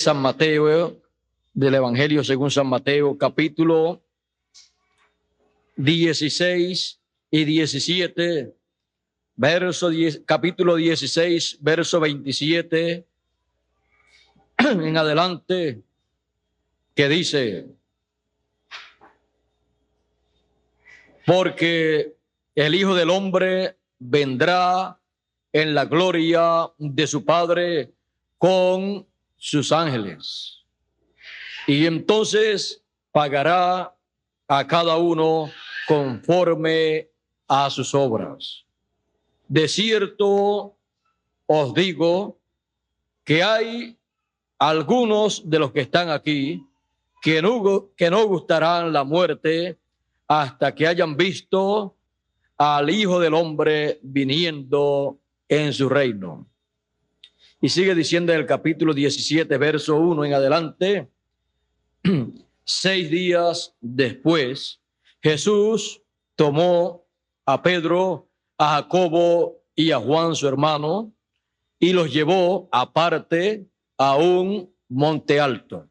San Mateo, del Evangelio según San Mateo, capítulo 16 y 17, capítulo 16, verso 27 en adelante, que dice: porque el Hijo del Hombre vendrá en la gloria de su Padre con sus ángeles, y entonces pagará a cada uno conforme a sus obras. De cierto os digo que hay algunos de los que están aquí que no gustarán la muerte hasta que hayan visto al Hijo del Hombre viniendo en su reino. Y sigue diciendo en el capítulo 17, verso 1 en adelante: 6 días después, Jesús tomó a Pedro, a Jacobo y a Juan su hermano, y los llevó aparte a un monte alto.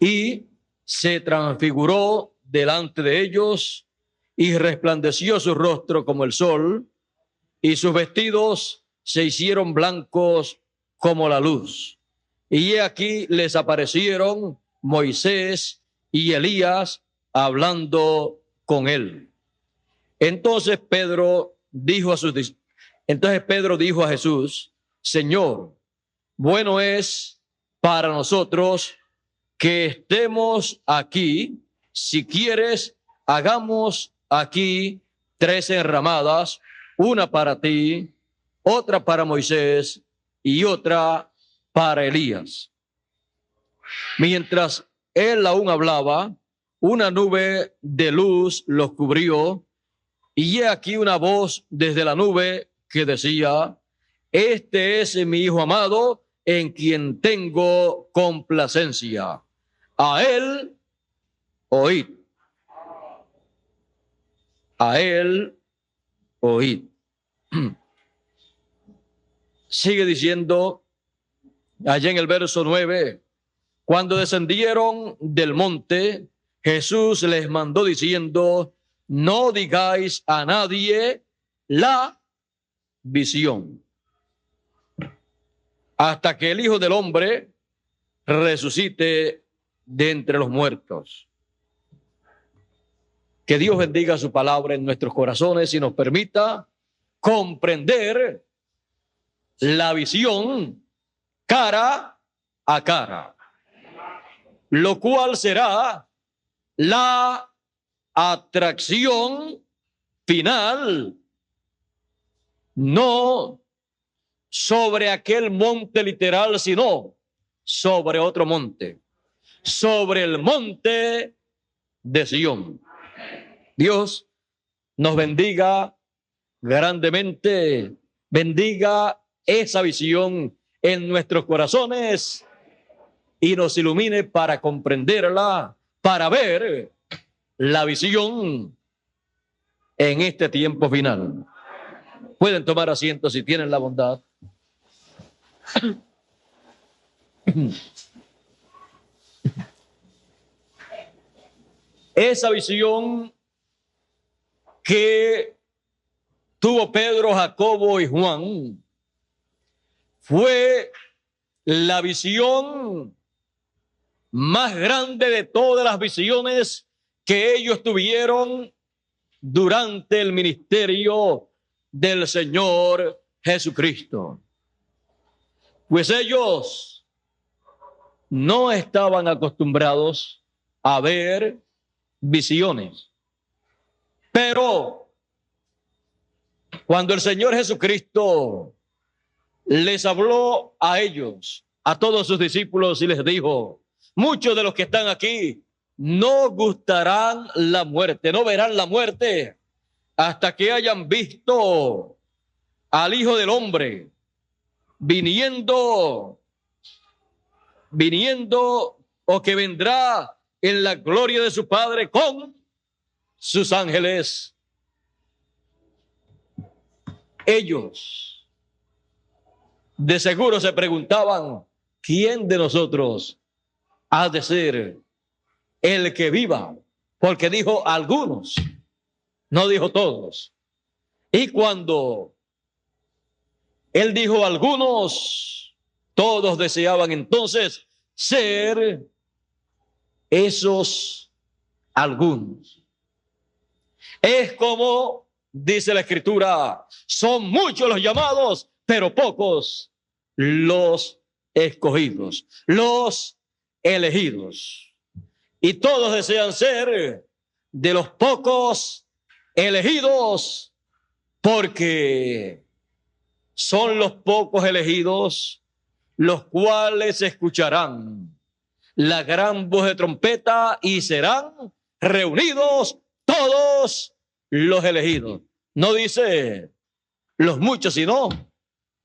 Y se transfiguró delante de ellos, y resplandeció su rostro como el sol, y sus vestidos se hicieron blancos como la luz. Y he aquí les aparecieron Moisés y Elías hablando con él. Entonces Pedro dijo a Jesús: Señor, bueno es para nosotros que estemos aquí. Si quieres, hagamos aquí 3 enramadas, una para ti, otra para Moisés y otra para Elías. Mientras él aún hablaba, una nube de luz los cubrió, y he aquí una voz desde la nube que decía: este es mi Hijo amado, en quien tengo complacencia. A él oíd. A él oíd. Sigue diciendo allá en el verso 9: cuando descendieron del monte, Jesús les mandó diciendo: no digáis a nadie la visión, hasta que el Hijo del Hombre resucite de entre los muertos. Que Dios bendiga su palabra en nuestros corazones y nos permita comprender la visión cara a cara, lo cual será la atracción final, no sobre aquel monte literal, sino sobre otro monte, sobre el monte de Sión. Dios nos bendiga grandemente, bendiga esa visión en nuestros corazones y nos ilumine para comprenderla, para ver la visión en este tiempo final. Pueden tomar asiento si tienen la bondad. Esa visión que tuvo Pedro, Jacobo y Juan fue la visión más grande de todas las visiones que ellos tuvieron durante el ministerio del Señor Jesucristo. Pues ellos no estaban acostumbrados a ver visiones. Pero cuando el Señor Jesucristo les habló a ellos, a todos sus discípulos, y les dijo: muchos de los que están aquí no gustarán la muerte, no verán la muerte hasta que hayan visto al Hijo del Hombre viniendo, o que vendrá en la gloria de su Padre con sus ángeles. Ellos de seguro se preguntaban: ¿quién de nosotros ha de ser el que viva? Porque dijo algunos, no dijo todos. Y cuando él dijo algunos, todos deseaban entonces ser esos algunos. Es como dice la Escritura, son muchos los llamados, pero pocos los escogidos, los elegidos. Y todos desean ser de los pocos elegidos, porque son los pocos elegidos los cuales escucharán la gran voz de trompeta y serán reunidos todos los elegidos. No dice los muchos, sino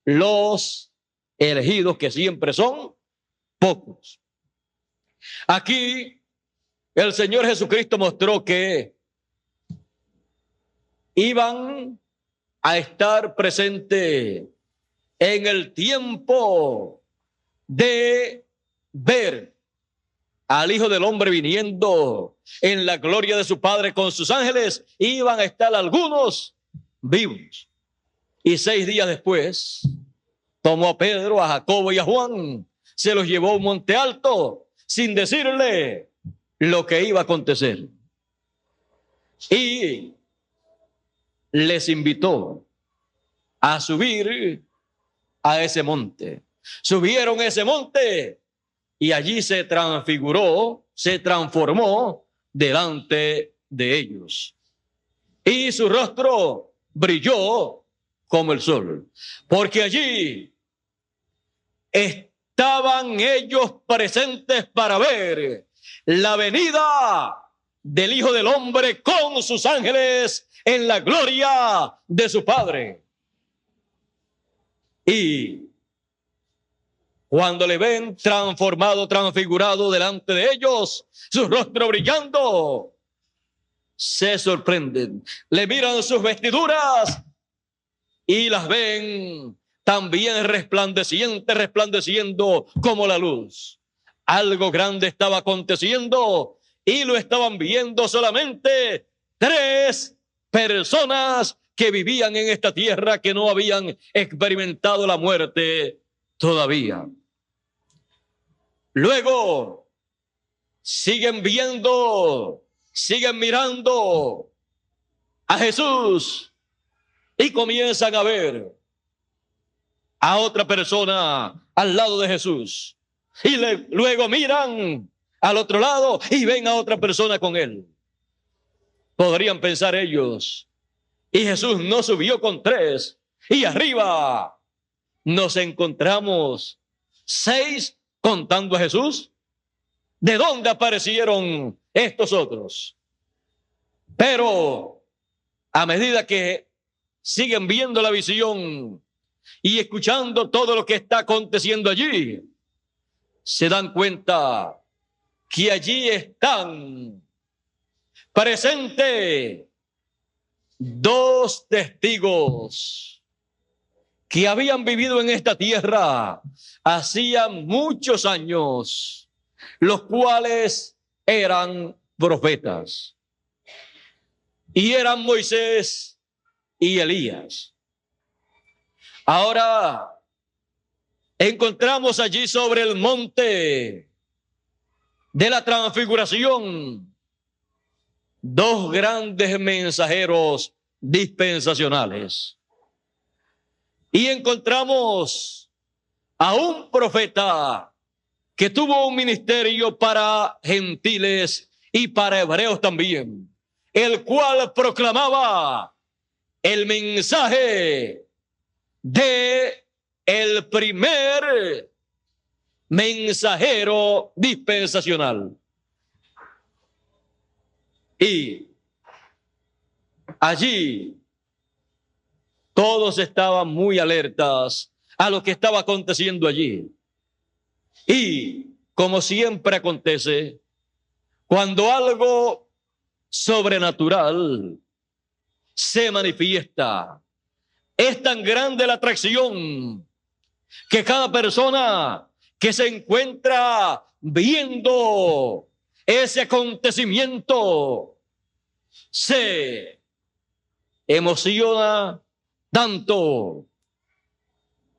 los elegidos, que siempre son pocos. Aquí el Señor Jesucristo mostró que iban a estar presentes en el tiempo de ver al Hijo del Hombre viniendo en la gloria de su Padre con sus ángeles. Iban a estar algunos vivos. Y 6 días después tomó a Pedro, a Jacobo y a Juan, se los llevó a un monte alto sin decirle lo que iba a acontecer. Y les invitó a subir a ese monte. Subieron a ese monte y allí se transfiguró, se transformó delante de ellos. Y su rostro brilló como el sol, porque allí estaban ellos presentes para ver la venida del Hijo del Hombre con sus ángeles en la gloria de su Padre. Y cuando le ven transformado, transfigurado delante de ellos, su rostro brillando, se sorprenden. Le miran sus vestiduras y las ven también resplandeciendo como la luz. Algo grande estaba aconteciendo y lo estaban viendo solamente 3 personas que vivían en esta tierra, que no habían experimentado la muerte todavía. Luego siguen viendo, siguen mirando a Jesús y comienzan a ver a otra persona al lado de Jesús. Y luego miran al otro lado y ven a otra persona con él. Podrían pensar ellos, y Jesús no subió con 3, y arriba nos encontramos 6 contando a Jesús. ¿De dónde aparecieron estos otros? Pero a medida que siguen viendo la visión y escuchando todo lo que está aconteciendo allí, se dan cuenta que allí están presentes 2 testigos que habían vivido en esta tierra hacía muchos años, los cuales eran profetas, y eran Moisés y Elías. Ahora encontramos allí sobre el monte de la transfiguración 2 grandes mensajeros dispensacionales. Y encontramos a un profeta que tuvo un ministerio para gentiles y para hebreos también, el cual proclamaba el mensaje de el primer mensajero dispensacional. Y allí todos estaban muy alertas a lo que estaba aconteciendo allí. Y como siempre acontece, cuando algo sobrenatural se manifiesta, es tan grande la atracción que cada persona que se encuentra viendo ese acontecimiento se emociona tanto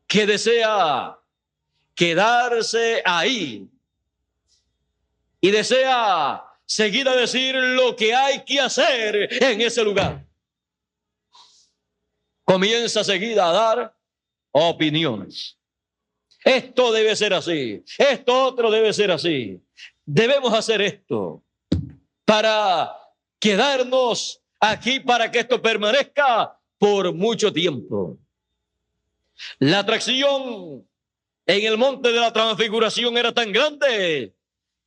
que desea quedarse ahí y desea seguir a decir lo que hay que hacer en ese lugar. Comienza seguida a dar opiniones. Esto debe ser así, esto otro debe ser así. Debemos hacer esto para quedarnos aquí, para que esto permanezca por mucho tiempo. La atracción en el monte de la transfiguración era tan grande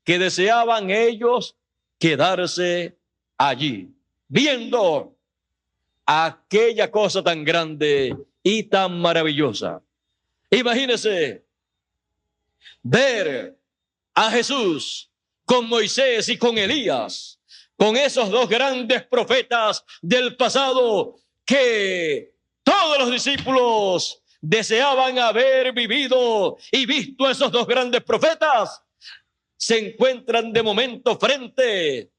que deseaban ellos quedarse allí, viendo aquella cosa tan grande y tan maravillosa. Imagínense ver a Jesús con Moisés y con Elías, con esos dos grandes profetas del pasado que todos los discípulos deseaban haber vivido y visto a esos dos grandes profetas. Se encuentran de momento frente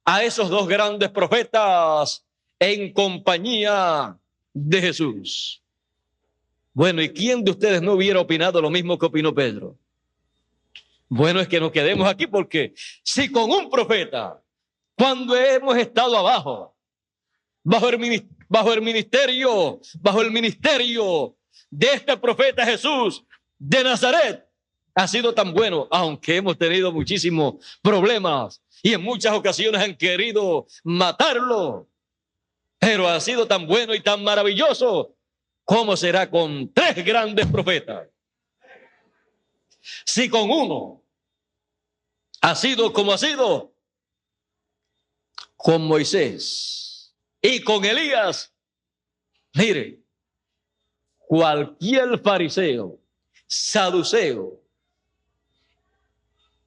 a esos dos grandes profetas en compañía de Jesús. Bueno, ¿y quién de ustedes no hubiera opinado lo mismo que opinó Pedro? Bueno, es que nos quedemos aquí, porque si con un profeta, cuando hemos estado abajo, bajo el ministerio de este profeta Jesús de Nazaret, ha sido tan bueno, aunque hemos tenido muchísimos problemas y en muchas ocasiones han querido matarlo, pero ha sido tan bueno y tan maravilloso. ¿Cómo será con tres grandes profetas? Si con uno ha sido como ha sido, con Moisés y con Elías, mire, cualquier fariseo, saduceo,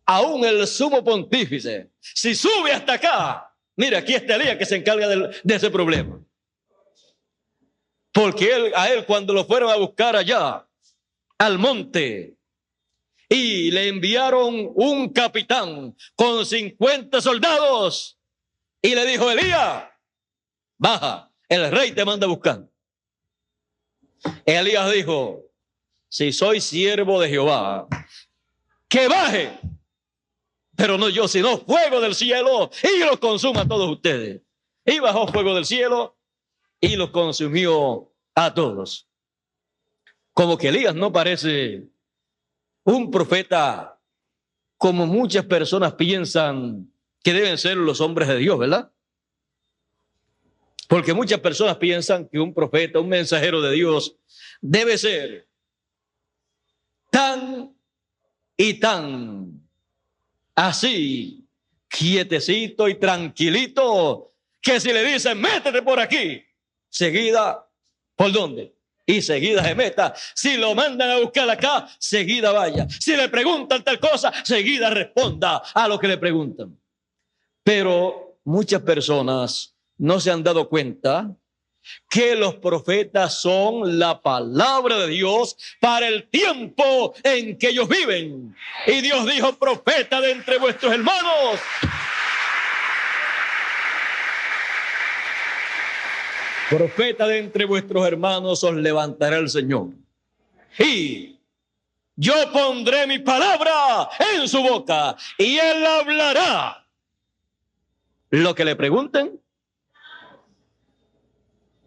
aún el sumo pontífice, si sube hasta acá, mira, aquí está Elías que se encarga de ese problema. Porque a él cuando lo fueron a buscar allá al monte y le enviaron un capitán con 50 soldados y le dijo: Elías, baja, el rey te manda a buscar. Elías dijo: si soy siervo de Jehová, que baje, pero no yo, sino fuego del cielo y los consuma a todos ustedes. Y bajó fuego del cielo y los consumió a todos. Como que Elías no parece un profeta como muchas personas piensan que deben ser los hombres de Dios, ¿verdad? Porque muchas personas piensan que un profeta, un mensajero de Dios, debe ser tan y tan así, quietecito y tranquilito, que si le dicen métete por aquí, seguida, ¿por dónde? Y seguida se meta. Si lo mandan a buscar acá, seguida vaya. Si le preguntan tal cosa, seguida responda a lo que le preguntan. Pero muchas personas no se han dado cuenta que los profetas son la palabra de Dios para el tiempo en que ellos viven. Y Dios dijo: profeta de entre vuestros hermanos. Profeta de entre vuestros hermanos os levantará el Señor. Y yo pondré mi palabra en su boca y él hablará lo que le pregunten,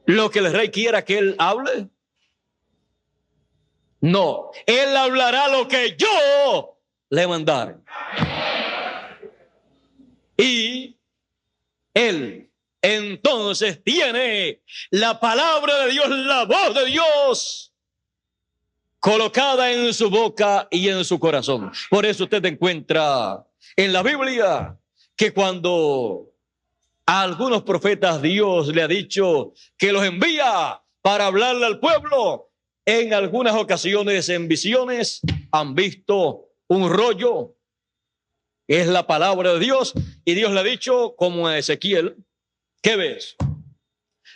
lo que el rey quiera que él hable. No, él hablará lo que yo le mandare. Y él entonces tiene la palabra de Dios, la voz de Dios colocada en su boca y en su corazón. Por eso usted encuentra en la Biblia que cuando a algunos profetas Dios le ha dicho que los envía para hablarle al pueblo, en algunas ocasiones en visiones han visto un rollo, es la palabra de Dios, y Dios le ha dicho, como a Ezequiel: ¿qué ves?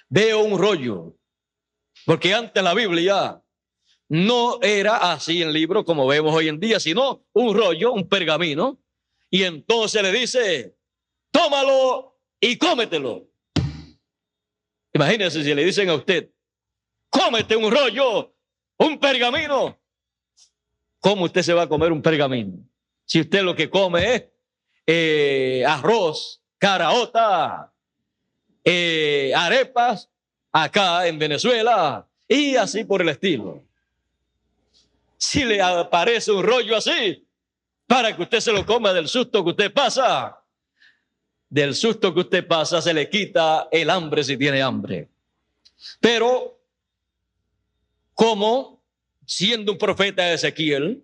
Veo un rollo. Porque antes la Biblia no era así en libro como vemos hoy en día, sino un rollo, un pergamino. Y entonces le dice, tómalo y cómetelo. Imagínense si le dicen a usted, cómete un rollo, un pergamino. ¿Cómo usted se va a comer un pergamino? Si usted lo que come es arroz, caraota, arepas, acá en Venezuela, y así por el estilo. Si le aparece un rollo así, para que usted se lo coma del susto que usted pasa, del susto que usted pasa se le quita el hambre si tiene hambre. Pero, como siendo un profeta de Ezequiel,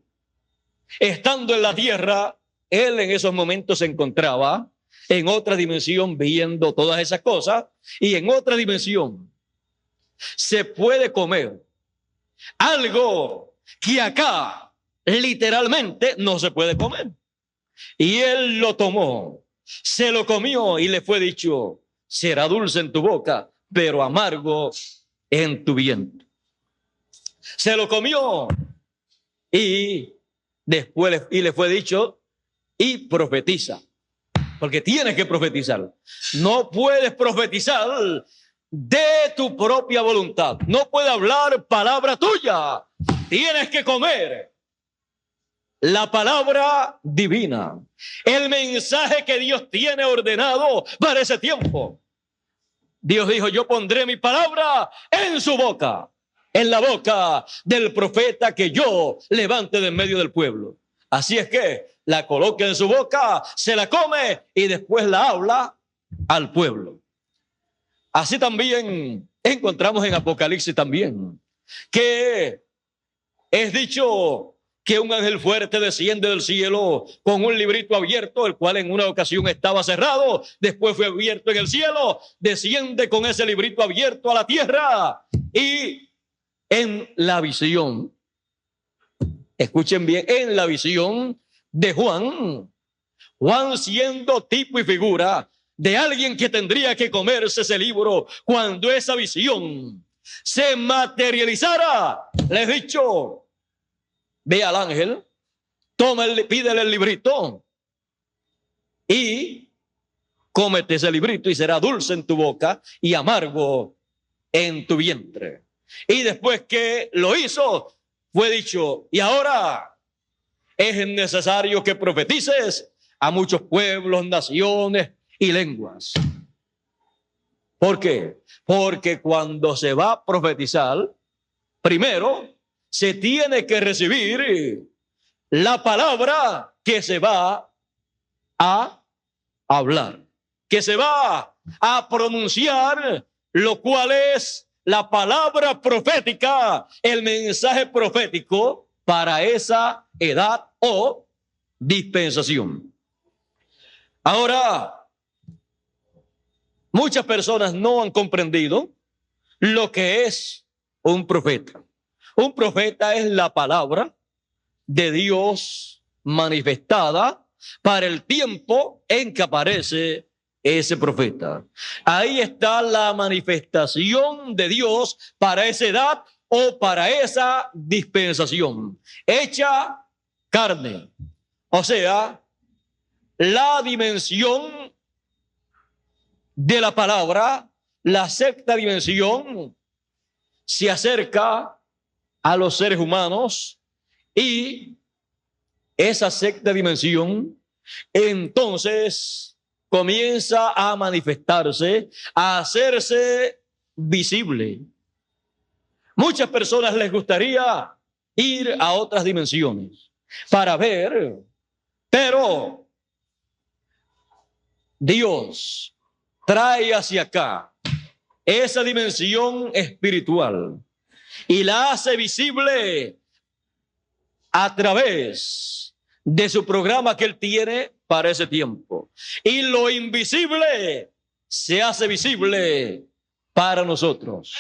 estando en la tierra, él en esos momentos se encontraba en otra dimensión viendo todas esas cosas, y en otra dimensión se puede comer algo que acá literalmente no se puede comer. Y él lo tomó, se lo comió y le fue dicho, será dulce en tu boca, pero amargo en tu vientre. Se lo comió y después le fue dicho, y profetiza, porque tienes que profetizar. No puedes profetizar de tu propia voluntad. No puedes hablar palabra tuya. Tienes que comer la palabra divina, el mensaje que Dios tiene ordenado para ese tiempo. Dios dijo, yo pondré mi palabra en su boca, en la boca del profeta que yo levante de en medio del pueblo. Así es que la coloca en su boca, se la come y después la habla al pueblo. Así también encontramos en Apocalipsis también que es dicho que un ángel fuerte desciende del cielo con un librito abierto, el cual en una ocasión estaba cerrado, después fue abierto en el cielo, desciende con ese librito abierto a la tierra, y en la visión, escuchen bien, en la visión de Juan siendo tipo y figura de alguien que tendría que comerse ese libro cuando esa visión se materializara, le he dicho, ve al ángel, pídele el librito y cómete ese librito y será dulce en tu boca y amargo en tu vientre. Y después que lo hizo, fue dicho, y ahora es necesario que profetices a muchos pueblos, naciones y lenguas. ¿Por qué? Porque cuando se va a profetizar, primero se tiene que recibir la palabra que se va a hablar, que se va a pronunciar, lo cual es la palabra profética, el mensaje profético para esa edad o dispensación. Ahora, muchas personas no han comprendido lo que es un profeta. Un profeta es la palabra de Dios manifestada para el tiempo en que aparece ese profeta. Ahí está la manifestación de Dios para esa edad o para esa dispensación, hecha carne. O sea, la dimensión de la palabra, la sexta dimensión, se acerca a los seres humanos, y esa sexta dimensión entonces comienza a manifestarse, a hacerse visible. Muchas personas les gustaría ir a otras dimensiones para ver, pero Dios trae hacia acá esa dimensión espiritual y la hace visible a través de su programa que Él tiene para ese tiempo. Y lo invisible se hace visible para nosotros.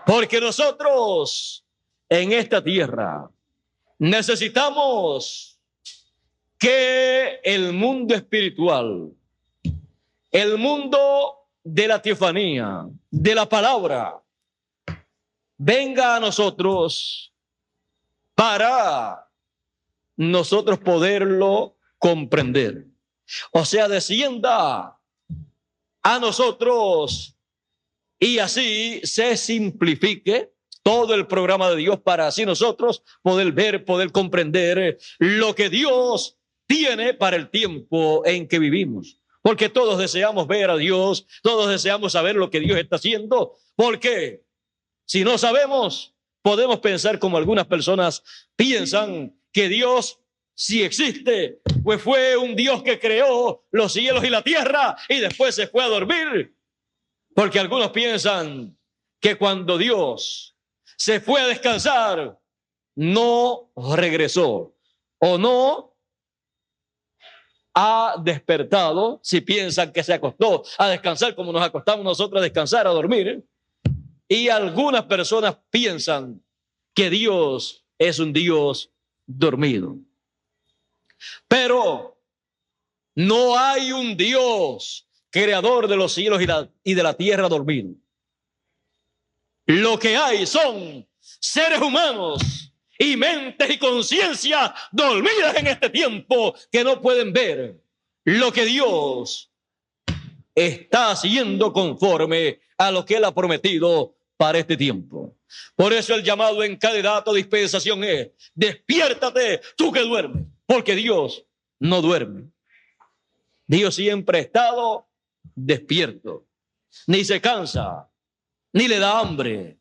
Porque nosotros en esta tierra necesitamos que el mundo espiritual, el mundo de la teofanía, de la palabra, venga a nosotros para nosotros poderlo comprender. O sea, descienda a nosotros y así se simplifique todo el programa de Dios para así nosotros poder ver, poder comprender lo que Dios tiene para el tiempo en que vivimos. Porque todos deseamos ver a Dios, todos deseamos saber lo que Dios está haciendo. Porque si no sabemos, podemos pensar como algunas personas piensan que Dios, si existe, pues fue un Dios que creó los cielos y la tierra y después se fue a dormir. Porque algunos piensan que cuando Dios se fue a descansar, no regresó o no ha despertado. Si piensan que se acostó a descansar como nos acostamos nosotros a descansar, a dormir. Y algunas personas piensan que Dios es un Dios dormido. Pero no hay un Dios creador de los cielos y de la tierra dormido. Lo que hay son seres humanos y mentes y conciencia dormidas en este tiempo que no pueden ver lo que Dios está haciendo conforme a lo que Él ha prometido para este tiempo. Por eso el llamado en cada edad o dispensación es: despiértate tú que duermes, porque Dios no duerme. Dios siempre ha estado despierto, ni se cansa, ni le da hambre,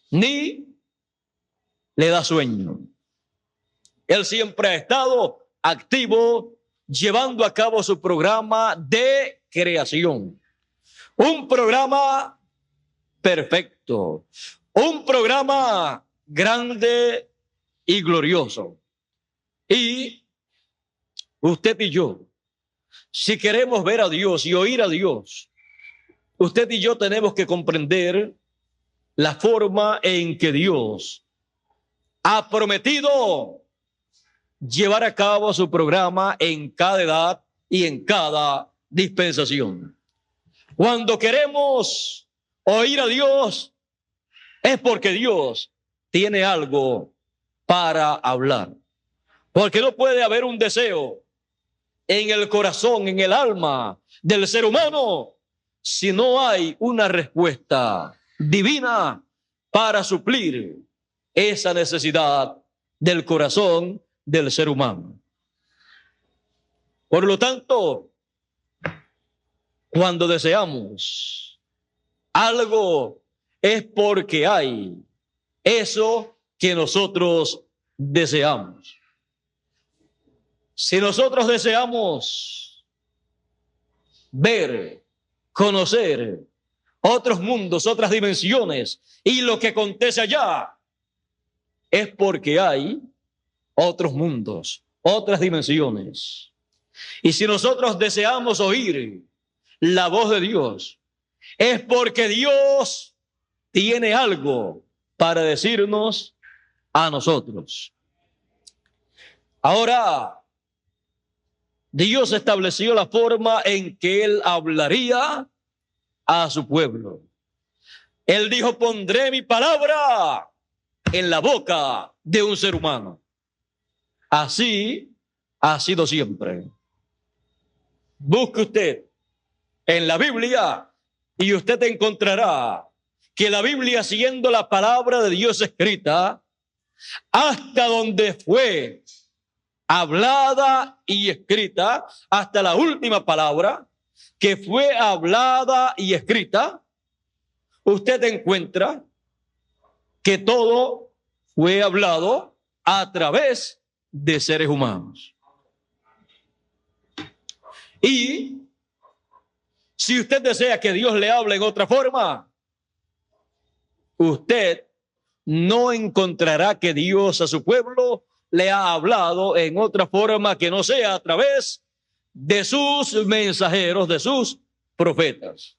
ni le da sueño. Él siempre ha estado activo, llevando a cabo su programa de creación. Un programa perfecto, un programa grande y glorioso. Y usted y yo, si queremos ver a Dios y oír a Dios, usted y yo tenemos que comprender la forma en que Dios ha prometido llevar a cabo su programa en cada edad y en cada dispensación. Cuando queremos oír a Dios, es porque Dios tiene algo para hablar. Porque no puede haber un deseo en el corazón, en el alma del ser humano, si no hay una respuesta divina para suplir esa necesidad del corazón del ser humano. Por lo tanto, cuando deseamos algo, es porque hay eso que nosotros deseamos. Si nosotros deseamos ver, conocer otros mundos, otras dimensiones y lo que acontece allá, es porque hay otros mundos, otras dimensiones. Y si nosotros deseamos oír la voz de Dios, es porque Dios tiene algo para decirnos a nosotros. Ahora, Dios estableció la forma en que Él hablaría a su pueblo. Él dijo: pondré mi palabra en la boca de un ser humano. Así ha sido siempre. Busque usted en la Biblia y usted encontrará que la Biblia, siendo la palabra de Dios escrita, hasta donde fue hablada y escrita, hasta la última palabra que fue hablada y escrita, usted encuentra que todo fue hablado a través de seres humanos. Y si usted desea que Dios le hable en otra forma, usted no encontrará que Dios a su pueblo le ha hablado en otra forma que no sea a través de sus mensajeros, de sus profetas.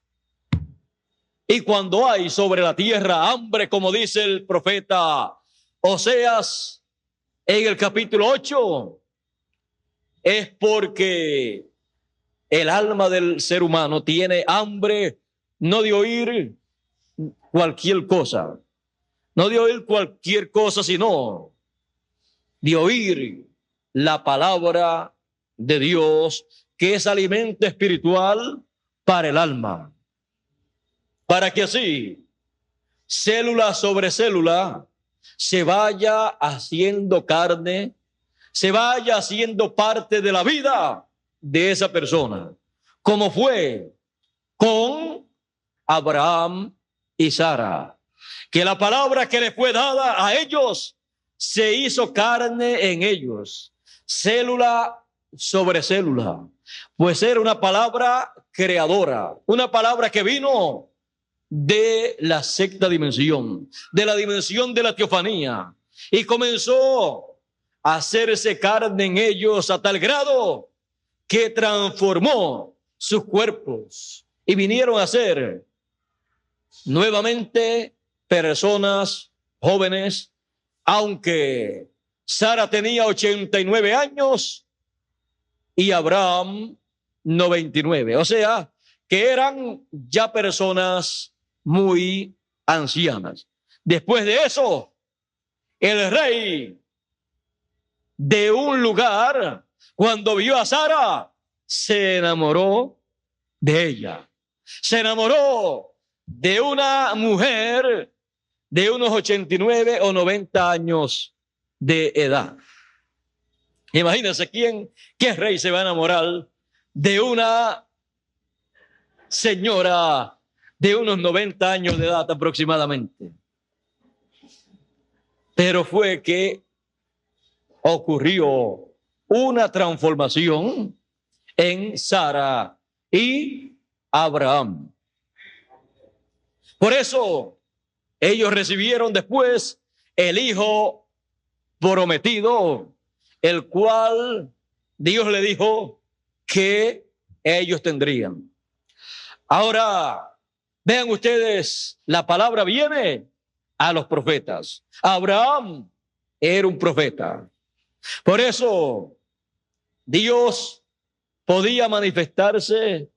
Y cuando hay sobre la tierra hambre, como dice el profeta Oseas en el capítulo 8, es porque el alma del ser humano tiene hambre, no de oír cualquier cosa, sino de oír la palabra de Dios, que es alimento espiritual para el alma, para que así, célula sobre célula, se vaya haciendo carne, se vaya haciendo parte de la vida de esa persona, como fue con Abraham y Sara, que la palabra que les fue dada a ellos se hizo carne en ellos, célula sobre célula, pues era una palabra creadora, una palabra que vino de la sexta dimensión, de la dimensión de la teofanía, y comenzó a hacerse carne en ellos a tal grado que transformó sus cuerpos y vinieron a ser nuevamente personas jóvenes, aunque Sara tenía 89 años y Abraham 99. O sea, que eran ya personas muy ancianas. Después de eso, el rey de un lugar, cuando vio a Sara, se enamoró de ella. Se enamoró de una mujer de unos 89 o 90 años de edad. Imagínense qué rey se va a enamorar de una señora de unos 90 años de edad aproximadamente. Pero fue que ocurrió una transformación en Sara y Abraham. Por eso ellos recibieron después el hijo prometido, el cual Dios le dijo que ellos tendrían. Ahora, vean ustedes, la palabra viene a los profetas. Abraham era un profeta. Por eso Dios podía manifestarse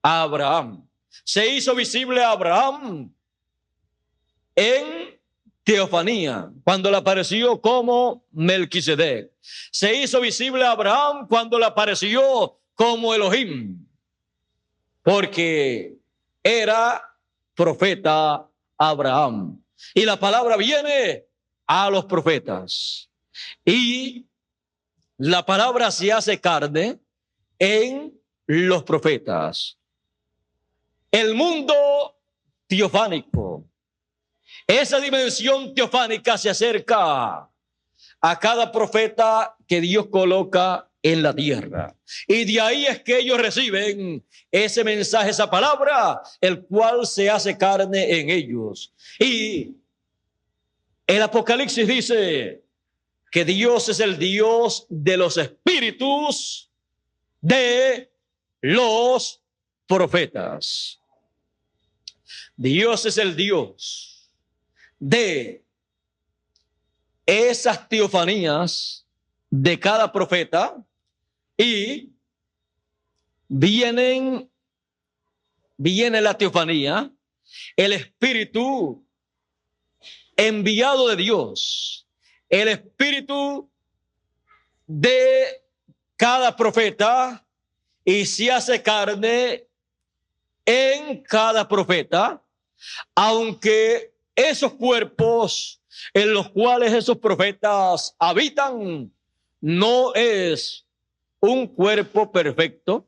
a Abraham. Se hizo visible a Abraham en teofanía, cuando le apareció como Melquisedec. Se hizo visible a Abraham cuando le apareció como Elohim, porque era profeta Abraham. Y la palabra viene a los profetas. Y la palabra se hace carne en los profetas. El mundo teofánico, esa dimensión teofánica se acerca a cada profeta que Dios coloca en la tierra. Y de ahí es que ellos reciben ese mensaje, esa palabra, el cual se hace carne en ellos. Y el Apocalipsis dice que Dios es el Dios de los espíritus de los profetas. Dios es el Dios de esas teofanías de cada profeta y viene la teofanía, el espíritu enviado de Dios, el espíritu de cada profeta y se hace carne en cada profeta, aunque esos cuerpos en los cuales esos profetas habitan no es un cuerpo perfecto,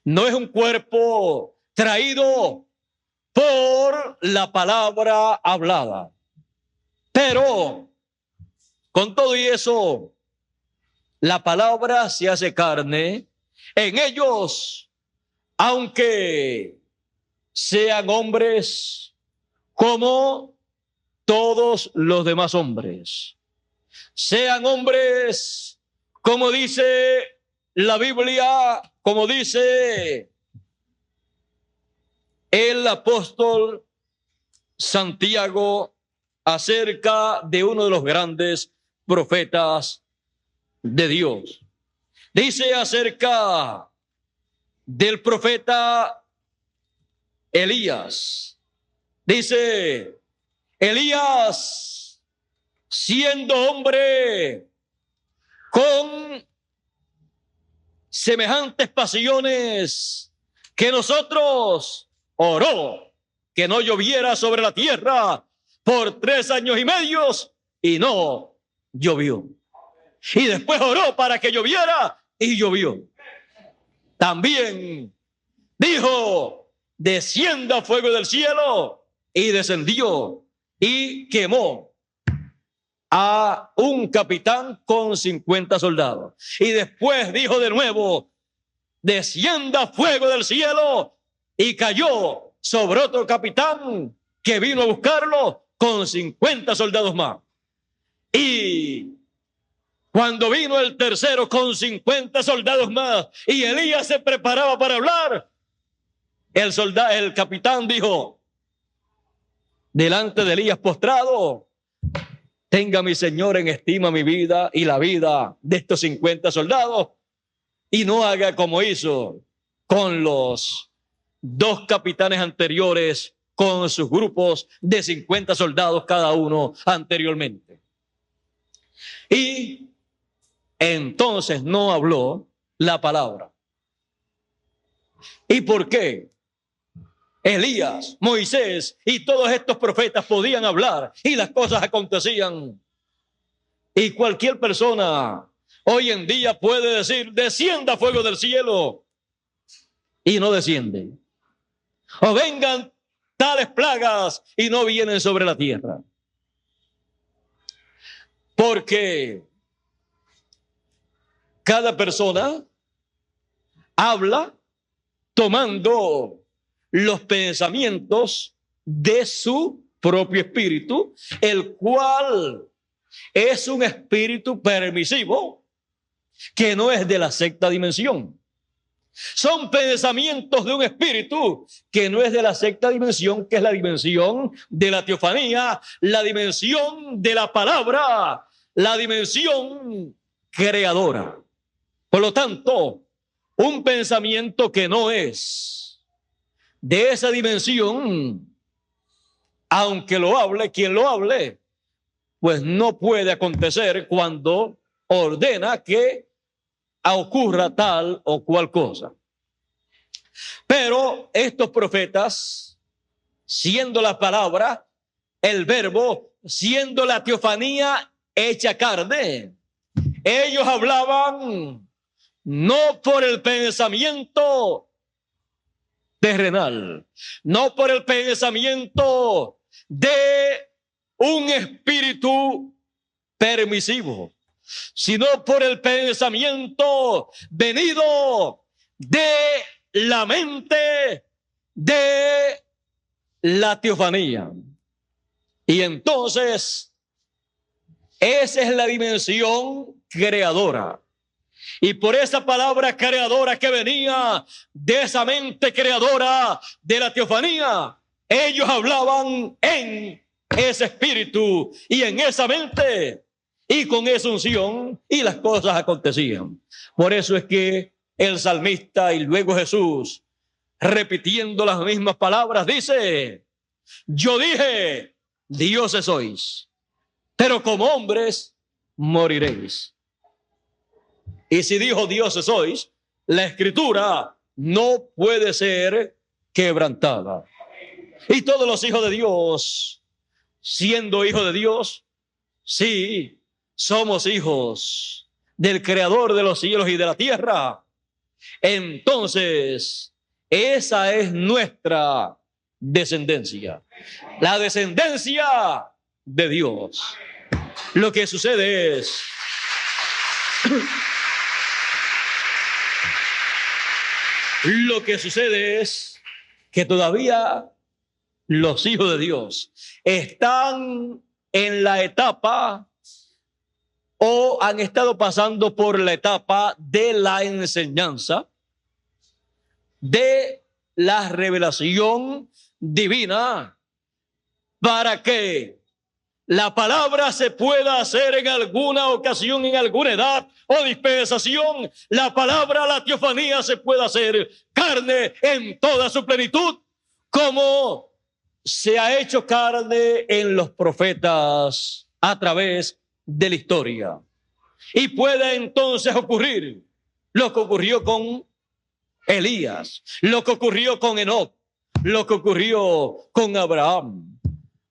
no es un cuerpo traído por la palabra hablada. Pero con todo y eso, la palabra se hace carne en ellos, aunque sean hombres como todos los demás hombres. Sean hombres, como dice la Biblia, como dice el apóstol Santiago acerca de uno de los grandes profetas de Dios. Dice acerca del profeta Elías. Dice, Elías, siendo hombre con semejantes pasiones que nosotros, oró que no lloviera sobre la tierra por 3 años y medio y no llovió. Y después oró para que lloviera y llovió. También dijo: descienda fuego del cielo, y descendió y quemó a un capitán con 50 soldados. Y después dijo de nuevo: descienda fuego del cielo, y cayó sobre otro capitán que vino a buscarlo con 50 soldados más. Y cuando vino el tercero con 50 soldados más y Elías se preparaba para hablar, el capitán dijo delante de Elías postrado: tenga mi señor en estima mi vida y la vida de estos 50 soldados, y no haga como hizo con los 2 capitanes anteriores con sus grupos de 50 soldados cada uno anteriormente. Y entonces no habló la palabra. ¿Y por qué? Elías, Moisés y todos estos profetas podían hablar y las cosas acontecían. Y cualquier persona hoy en día puede decir: descienda fuego del cielo, y no desciende. O vengan tales plagas y no vienen sobre la tierra. Porque cada persona habla tomando los pensamientos de su propio espíritu, el cual es un espíritu permisivo que no es de la sexta dimensión. Son pensamientos de un espíritu que no es de la sexta dimensión, que es la dimensión de la teofanía, la dimensión de la palabra, la dimensión creadora. Por lo tanto, un pensamiento que no es de esa dimensión, aunque lo hable quien lo hable, pues no puede acontecer cuando ordena que ocurra tal o cual cosa. Pero estos profetas, siendo la palabra, el verbo, siendo la teofanía hecha carne, ellos hablaban no por el pensamiento terrenal, no por el pensamiento de un espíritu permisivo, sino por el pensamiento venido de la mente de la teofanía. Y entonces esa es la dimensión creadora. Y por esa palabra creadora que venía de esa mente creadora de la teofanía, ellos hablaban en ese espíritu y en esa mente y con esa unción, y las cosas acontecían. Por eso es que el salmista y luego Jesús, repitiendo las mismas palabras, dice: yo dije, dioses sois, pero como hombres moriréis. Y si dijo dioses sois, la escritura no puede ser quebrantada. Y todos los hijos de Dios, siendo hijos de Dios, sí, somos hijos del Creador de los cielos y de la tierra. Entonces, esa es nuestra descendencia, la descendencia de Dios. Lo que sucede es que todavía los hijos de Dios están en la etapa o han estado pasando por la etapa de la enseñanza, de la revelación divina, para que la palabra se pueda hacer en alguna ocasión, en alguna edad o dispensación. La palabra, la teofanía, se puede hacer carne en toda su plenitud, como se ha hecho carne en los profetas a través de la historia. Y puede entonces ocurrir lo que ocurrió con Elías, lo que ocurrió con Enoc, lo que ocurrió con Abraham.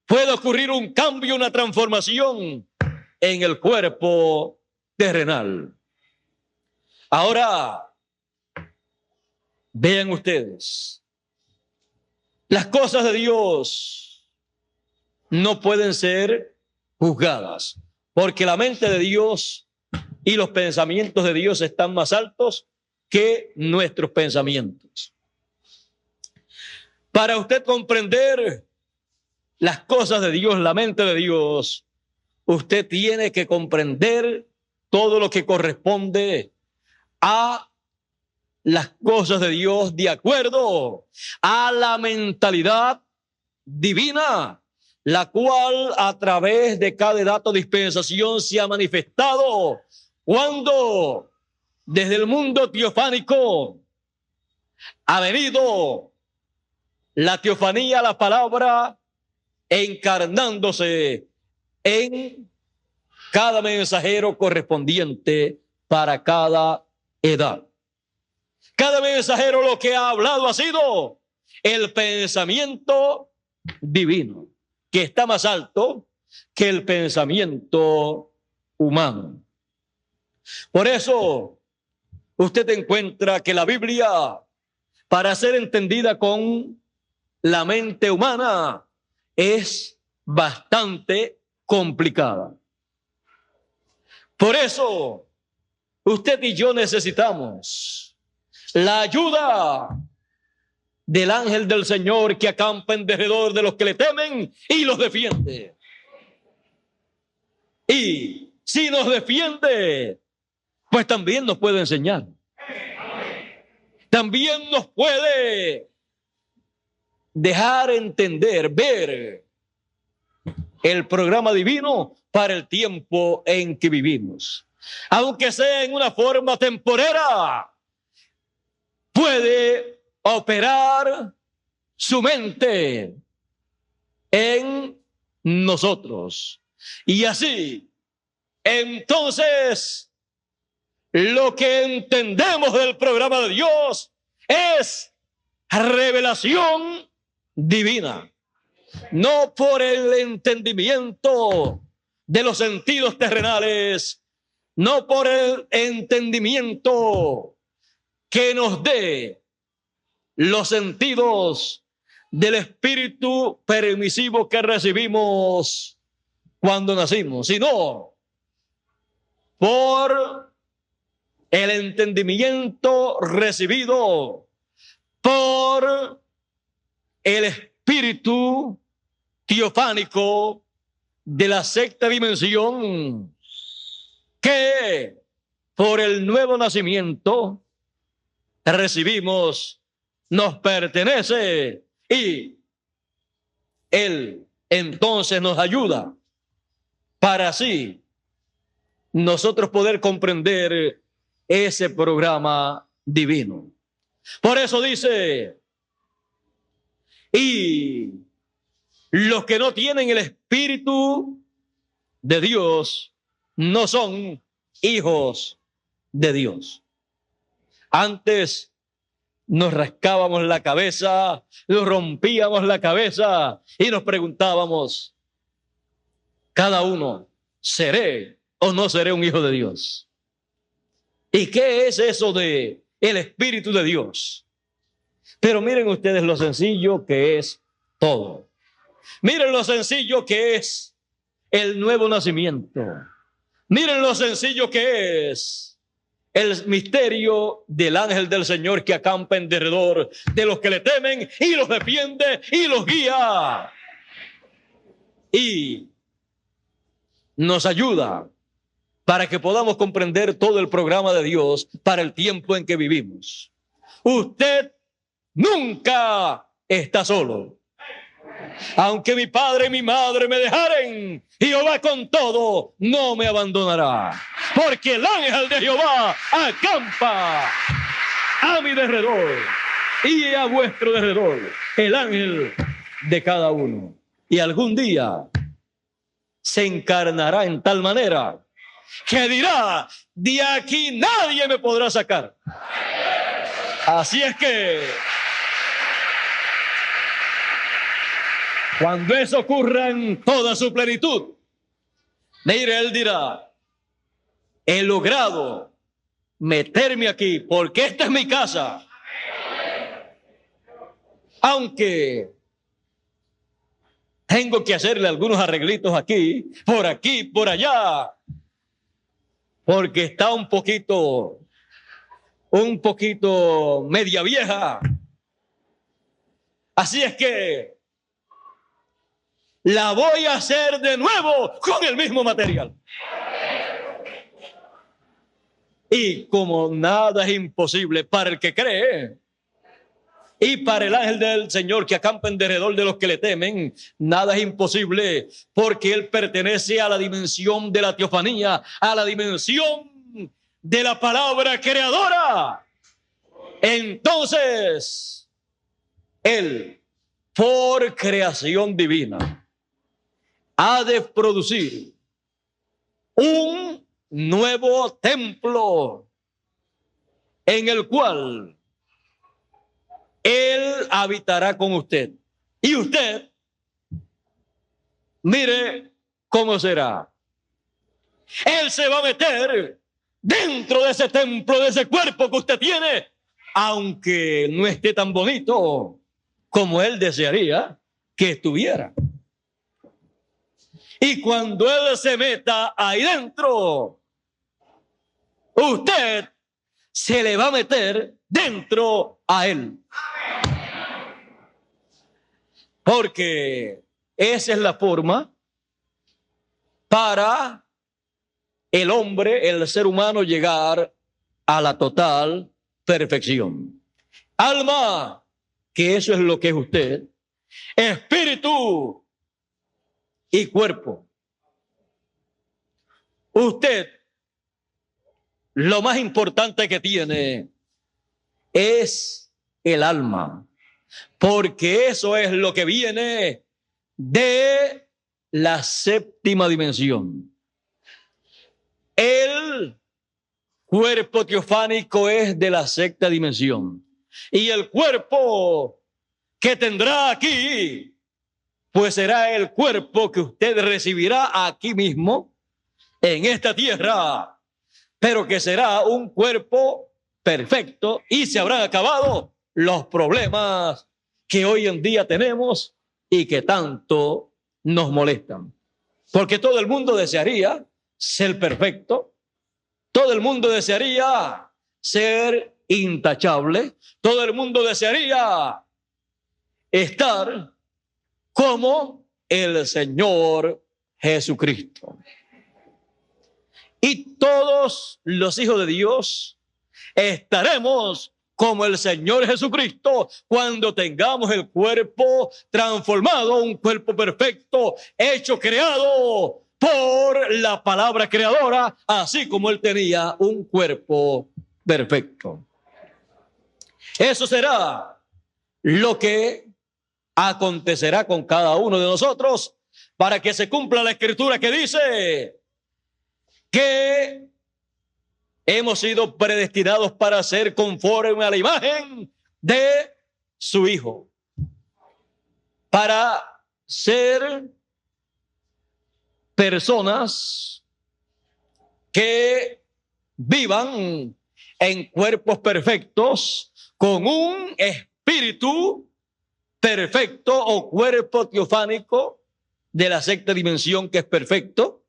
Puede ocurrir un cambio, una transformación en el cuerpo terrenal. Ahora, vean ustedes, las cosas de Dios no pueden ser juzgadas, porque la mente de Dios y los pensamientos de Dios están más altos que nuestros pensamientos. Para usted comprender las cosas de Dios, la mente de Dios, usted tiene que comprender todo lo que corresponde a las cosas de Dios de acuerdo a la mentalidad divina, la cual a través de cada dato de dispensación se ha manifestado cuando desde el mundo teofánico ha venido la teofanía, la palabra, encarnándose en cada mensajero correspondiente para cada edad. Cada mensajero lo que ha hablado ha sido el pensamiento divino, que está más alto que el pensamiento humano. Por eso usted encuentra que la Biblia, para ser entendida con la mente humana, es bastante complicada. Por eso usted y yo necesitamos la ayuda del ángel del Señor que acampa en derredor de los que le temen y los defiende. Y si nos defiende, pues también nos puede enseñar. También nos puede dejar entender, ver el programa divino para el tiempo en que vivimos. Aunque sea en una forma temporera, puede operar su mente en nosotros. Y así, entonces, lo que entendemos del programa de Dios es revelación divina. No por el entendimiento de los sentidos terrenales, no por el entendimiento que nos dé los sentidos del espíritu permisivo que recibimos cuando nacimos, sino por el entendimiento recibido por el espíritu teofánico de la sexta dimensión, que por el nuevo nacimiento recibimos, nos pertenece, y Él entonces nos ayuda para así nosotros poder comprender ese programa divino. Por eso dice, y los que no tienen el Espíritu de Dios no son hijos de Dios. Antes nos rascábamos la cabeza, nos rompíamos la cabeza y nos preguntábamos, cada uno, ¿seré o no seré un hijo de Dios? ¿Y qué es eso de el Espíritu de Dios? Pero miren ustedes lo sencillo que es todo. Miren lo sencillo que es el nuevo nacimiento. Miren lo sencillo que es el misterio del ángel del Señor que acampa en derredor de los que le temen y los defiende y los guía. Y nos ayuda para que podamos comprender todo el programa de Dios para el tiempo en que vivimos. Usted nunca está solo. Aunque mi padre y mi madre me dejaren, Jehová con todo no me abandonará. Porque el ángel de Jehová acampa a mi derredor y a vuestro derredor, el ángel de cada uno. Y algún día se encarnará en tal manera que dirá: de aquí nadie me podrá sacar. Así es que cuando eso ocurra en toda su plenitud, mire, él dirá: he logrado meterme aquí porque esta es mi casa. Aunque tengo que hacerle algunos arreglitos aquí, por allá, porque está un poquito media vieja. Así es que la voy a hacer de nuevo con el mismo material. Y como nada es imposible para el que cree, y para el ángel del Señor que acampa en derredor de los que le temen, nada es imposible, porque él pertenece a la dimensión de la teofanía, a la dimensión de la palabra creadora. Entonces, él, por creación divina, ha de producir un nuevo templo en el cual él habitará con usted. Y usted, mire cómo será. Él se va a meter dentro de ese templo, de ese cuerpo que usted tiene, aunque no esté tan bonito como él desearía que estuviera. Y cuando él se meta ahí dentro, usted se le va a meter dentro a él. Porque esa es la forma para el hombre, el ser humano, llegar a la total perfección. Alma, que eso es lo que es usted, espíritu y cuerpo. Usted, lo más importante que tiene es el alma, porque eso es lo que viene de la séptima dimensión. El cuerpo teofánico es de la sexta dimensión, y el cuerpo que tendrá aquí, pues será el cuerpo que usted recibirá aquí mismo en esta tierra, pero que será un cuerpo perfecto, y se habrán acabado los problemas que hoy en día tenemos y que tanto nos molestan. Porque todo el mundo desearía ser perfecto, todo el mundo desearía ser intachable, todo el mundo desearía estar como el Señor Jesucristo. Y todos los hijos de Dios estaremos como el Señor Jesucristo cuando tengamos el cuerpo transformado, un cuerpo perfecto, hecho, creado por la palabra creadora, así como él tenía un cuerpo perfecto. Eso será lo que acontecerá con cada uno de nosotros para que se cumpla la escritura que dice que hemos sido predestinados para ser conforme a la imagen de su Hijo, para ser personas que vivan en cuerpos perfectos con un espíritu perfecto o cuerpo teofánico de la sexta dimensión que es perfecto,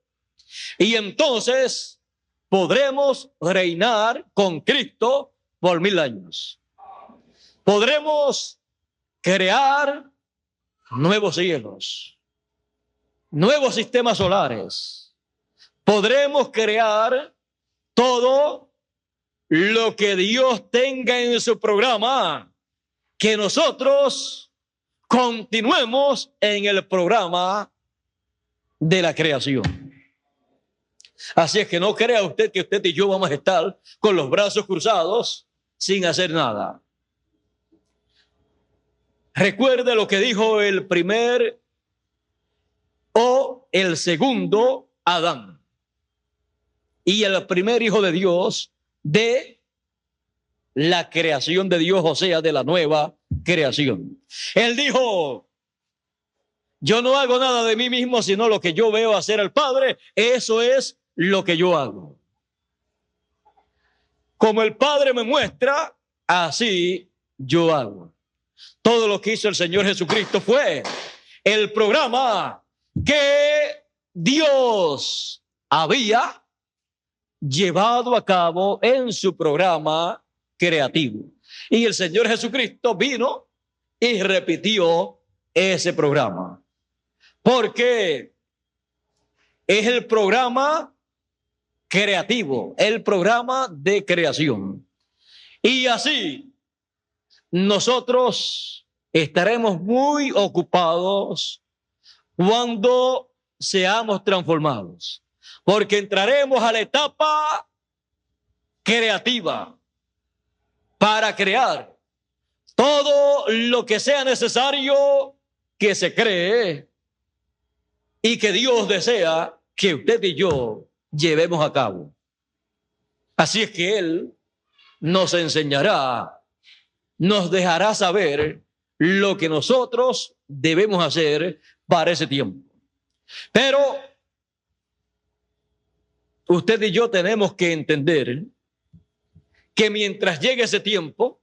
y entonces podremos reinar con Cristo por 1000 años. Podremos crear nuevos cielos, nuevos sistemas solares. Podremos crear todo lo que Dios tenga en su programa, que nosotros continuemos en el programa de la creación. Así es que no crea usted que usted y yo vamos a estar con los brazos cruzados sin hacer nada. Recuerde lo que dijo el primer o el segundo Adán. y el primer hijo de Dios de la creación de Dios, o sea, de la nueva creación. Él dijo: yo no hago nada de mí mismo, sino lo que yo veo hacer al Padre, eso es lo que yo hago. Como el Padre me muestra, así yo hago. Todo lo que hizo el Señor Jesucristo fue el programa que Dios había llevado a cabo en su programa creativo. Y el Señor Jesucristo vino y repitió ese programa. Porque es el programa creativo, el programa de creación. Y así nosotros estaremos muy ocupados cuando seamos transformados, porque entraremos a la etapa creativa para crear todo lo que sea necesario que se cree y que Dios desea que usted y yo llevemos a cabo. Así es que Él nos enseñará, nos dejará saber lo que nosotros debemos hacer para ese tiempo. Pero usted y yo tenemos que entender que mientras llegue ese tiempo,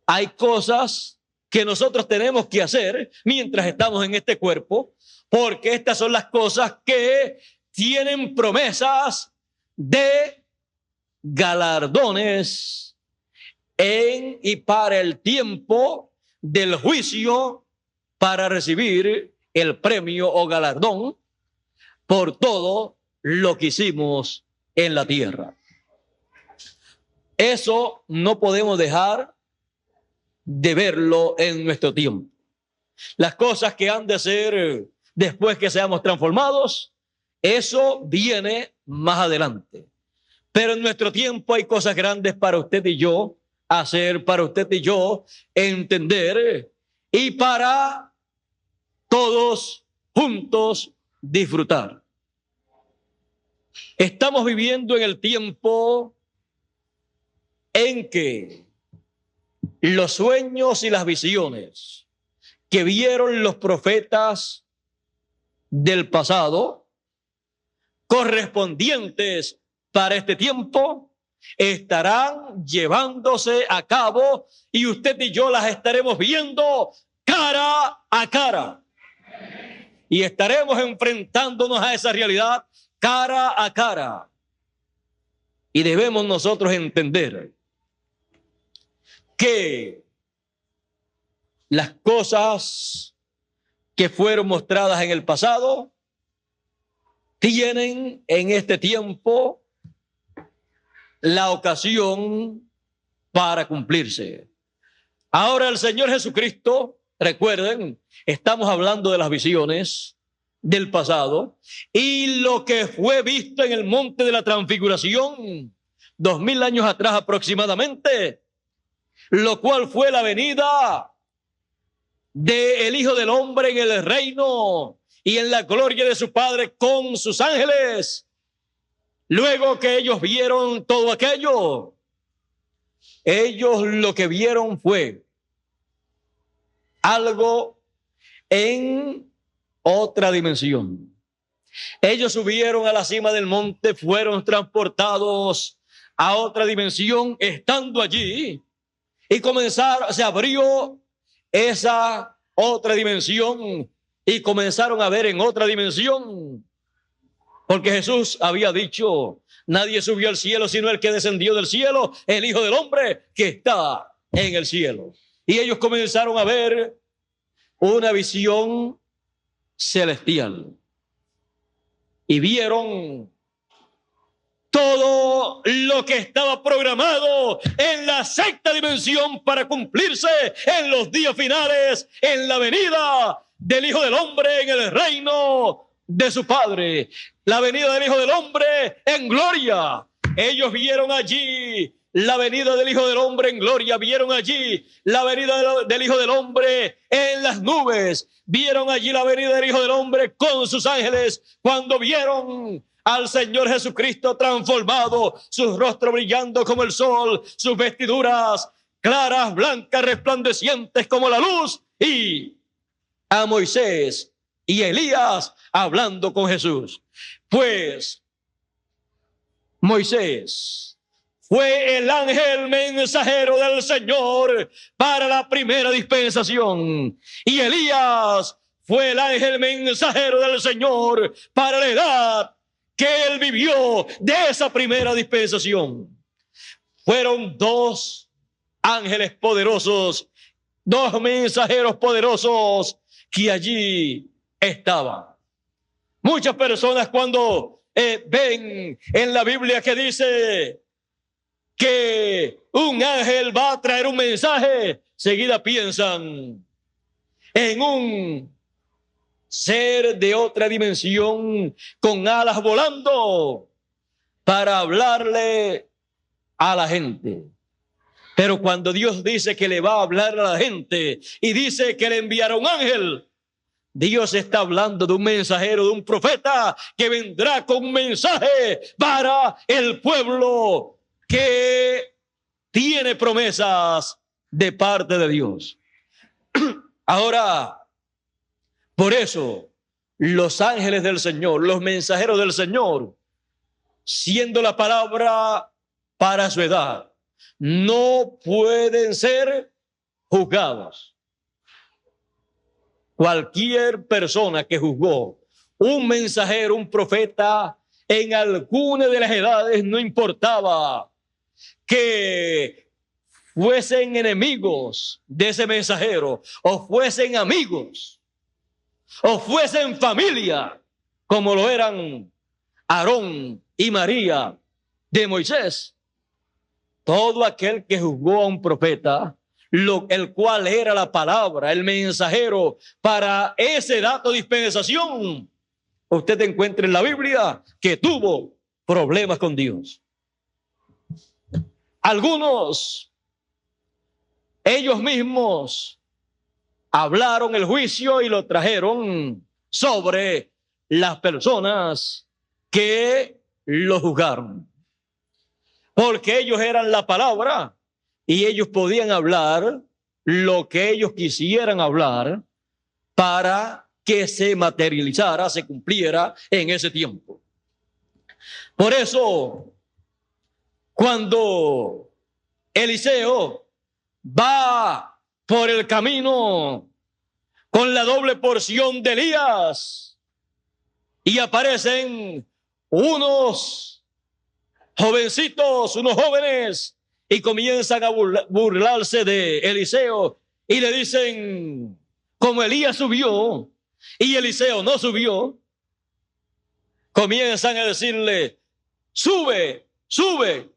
hay cosas que nosotros tenemos que hacer mientras estamos en este cuerpo, porque estas son las cosas que tienen promesas de galardones en y para el tiempo del juicio, para recibir el premio o galardón por todo lo que hicimos en la tierra. Eso no podemos dejar de verlo en nuestro tiempo. Las cosas que han de ser después que seamos transformados, eso viene más adelante. Pero en nuestro tiempo hay cosas grandes para usted y yo hacer, para usted y yo entender y para todos juntos disfrutar. Estamos viviendo en el tiempo en que los sueños y las visiones que vieron los profetas del pasado, correspondientes para este tiempo, estarán llevándose a cabo y usted y yo las estaremos viendo cara a cara. Y estaremos enfrentándonos a esa realidad cara a cara. Y debemos nosotros entender que las cosas que fueron mostradas en el pasado tienen en este tiempo la ocasión para cumplirse. Ahora el Señor Jesucristo, recuerden, estamos hablando de las visiones del pasado y lo que fue visto en el monte de la transfiguración 2000 años atrás aproximadamente, lo cual fue la venida del Hijo del Hombre en el reino y en la gloria de su Padre con sus ángeles. Luego que ellos vieron todo aquello, ellos lo que vieron fue algo en otra dimensión. Ellos subieron a la cima del monte, fueron transportados a otra dimensión, estando allí, y se abrió esa otra dimensión y comenzaron a ver en otra dimensión. Porque Jesús había dicho: nadie subió al cielo sino el que descendió del cielo, el Hijo del Hombre que está en el cielo. Y ellos comenzaron a ver una visión celestial. Y vieron todo lo que estaba programado en la sexta dimensión para cumplirse en los días finales, en la venida del Hijo del Hombre en el reino de su Padre, la venida del Hijo del Hombre en gloria. Ellos vieron allí la venida del Hijo del Hombre en gloria, vieron allí la venida del Hijo del Hombre en las nubes, vieron allí la venida del Hijo del Hombre con sus ángeles. Cuando vieron al Señor Jesucristo transformado, su rostro brillando como el sol, sus vestiduras claras, blancas, resplandecientes como la luz, y a Moisés y Elías hablando con Jesús. Pues Moisés fue el ángel mensajero del Señor para la primera dispensación, y Elías fue el ángel mensajero del Señor para la edad que él vivió de esa primera dispensación. Fueron dos ángeles poderosos, dos mensajeros poderosos que allí estaban. Muchas personas cuando ven en la Biblia que dice que un ángel va a traer un mensaje, seguida piensan en un ser de otra dimensión con alas volando para hablarle a la gente. Pero cuando Dios dice que le va a hablar a la gente y dice que le enviará un ángel, Dios está hablando de un mensajero, de un profeta que vendrá con un mensaje para el pueblo que tiene promesas de parte de Dios. Ahora, por eso, los ángeles del Señor, los mensajeros del Señor, siendo la palabra para su edad, no pueden ser juzgados. Cualquier persona que juzgó un mensajero, un profeta, en alguna de las edades, no importaba que fuesen enemigos de ese mensajero, o fuesen amigos, o fuesen familia, como lo eran Aarón y María de Moisés. Todo aquel que juzgó a un profeta, el cual era la palabra, el mensajero para ese dato de dispensación, usted encuentra en la Biblia que tuvo problemas con Dios. Algunos, ellos mismos hablaron el juicio y lo trajeron sobre las personas que lo juzgaron. Porque ellos eran la palabra y ellos podían hablar lo que ellos quisieran hablar para que se materializara, se cumpliera en ese tiempo. Por eso, cuando Eliseo va por el camino con la doble porción de Elías y aparecen unos jovencitos, unos jóvenes, y comienzan a burlarse de Eliseo y le dicen, como Elías subió y Eliseo no subió, comienzan a decirle, sube, sube.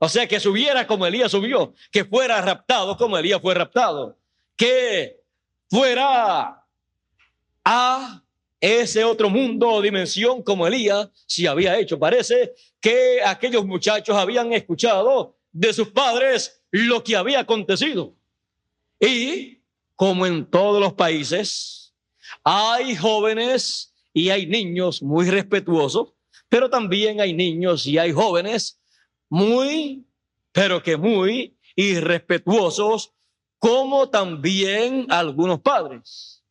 O sea, que subiera como Elías subió, que fuera raptado como Elías fue raptado, que fuera a ese otro mundo o dimensión como Elías se había hecho. Parece que aquellos muchachos habían escuchado de sus padres lo que había acontecido. Y como en todos los países, hay jóvenes y hay niños muy respetuosos, pero también hay niños y hay jóvenes muy, pero que muy irrespetuosos, como también algunos padres.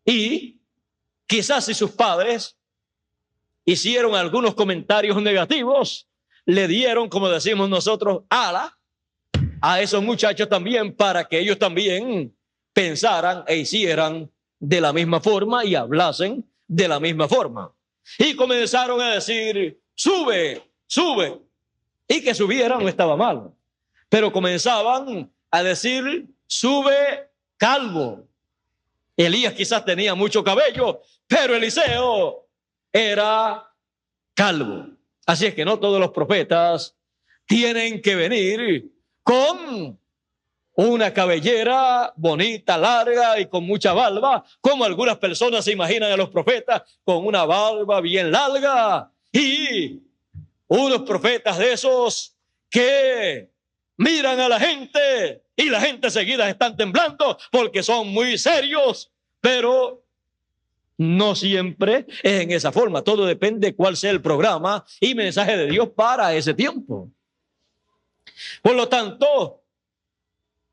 Y quizás si sus padres hicieron algunos comentarios negativos, le dieron, como decimos nosotros, ala a esos muchachos también, para que ellos también pensaran e hicieran de la misma forma y hablasen de la misma forma. Y comenzaron a decir, sube, sube. Y que subieran no estaba mal, pero comenzaban a decir, sube calvo. Elías quizás tenía mucho cabello, pero Eliseo era calvo. Así es que no todos los profetas tienen que venir con una cabellera bonita, larga y con mucha barba, como algunas personas se imaginan a los profetas con una barba bien larga, y unos profetas de esos que miran a la gente y la gente seguida están temblando porque son muy serios, pero No siempre es en esa forma. Todo depende de cuál sea el programa y mensaje de Dios para ese tiempo. Por lo tanto,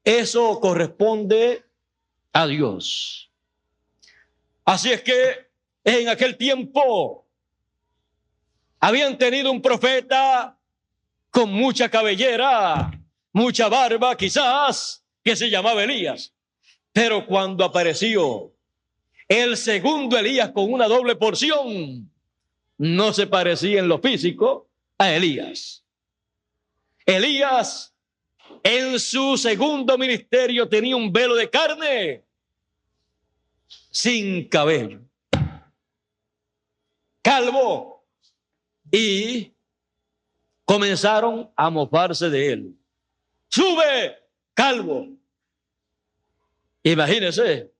eso corresponde a Dios. Así es que en aquel tiempo habían tenido un profeta con mucha cabellera, mucha barba quizás, que se llamaba Elías. Pero cuando apareció el segundo Elías con una doble porción, no se parecía en lo físico a Elías. Elías en su segundo ministerio tenía un velo de carne sin cabello, calvo, y comenzaron a mofarse de él. Sube, calvo. Imagínense,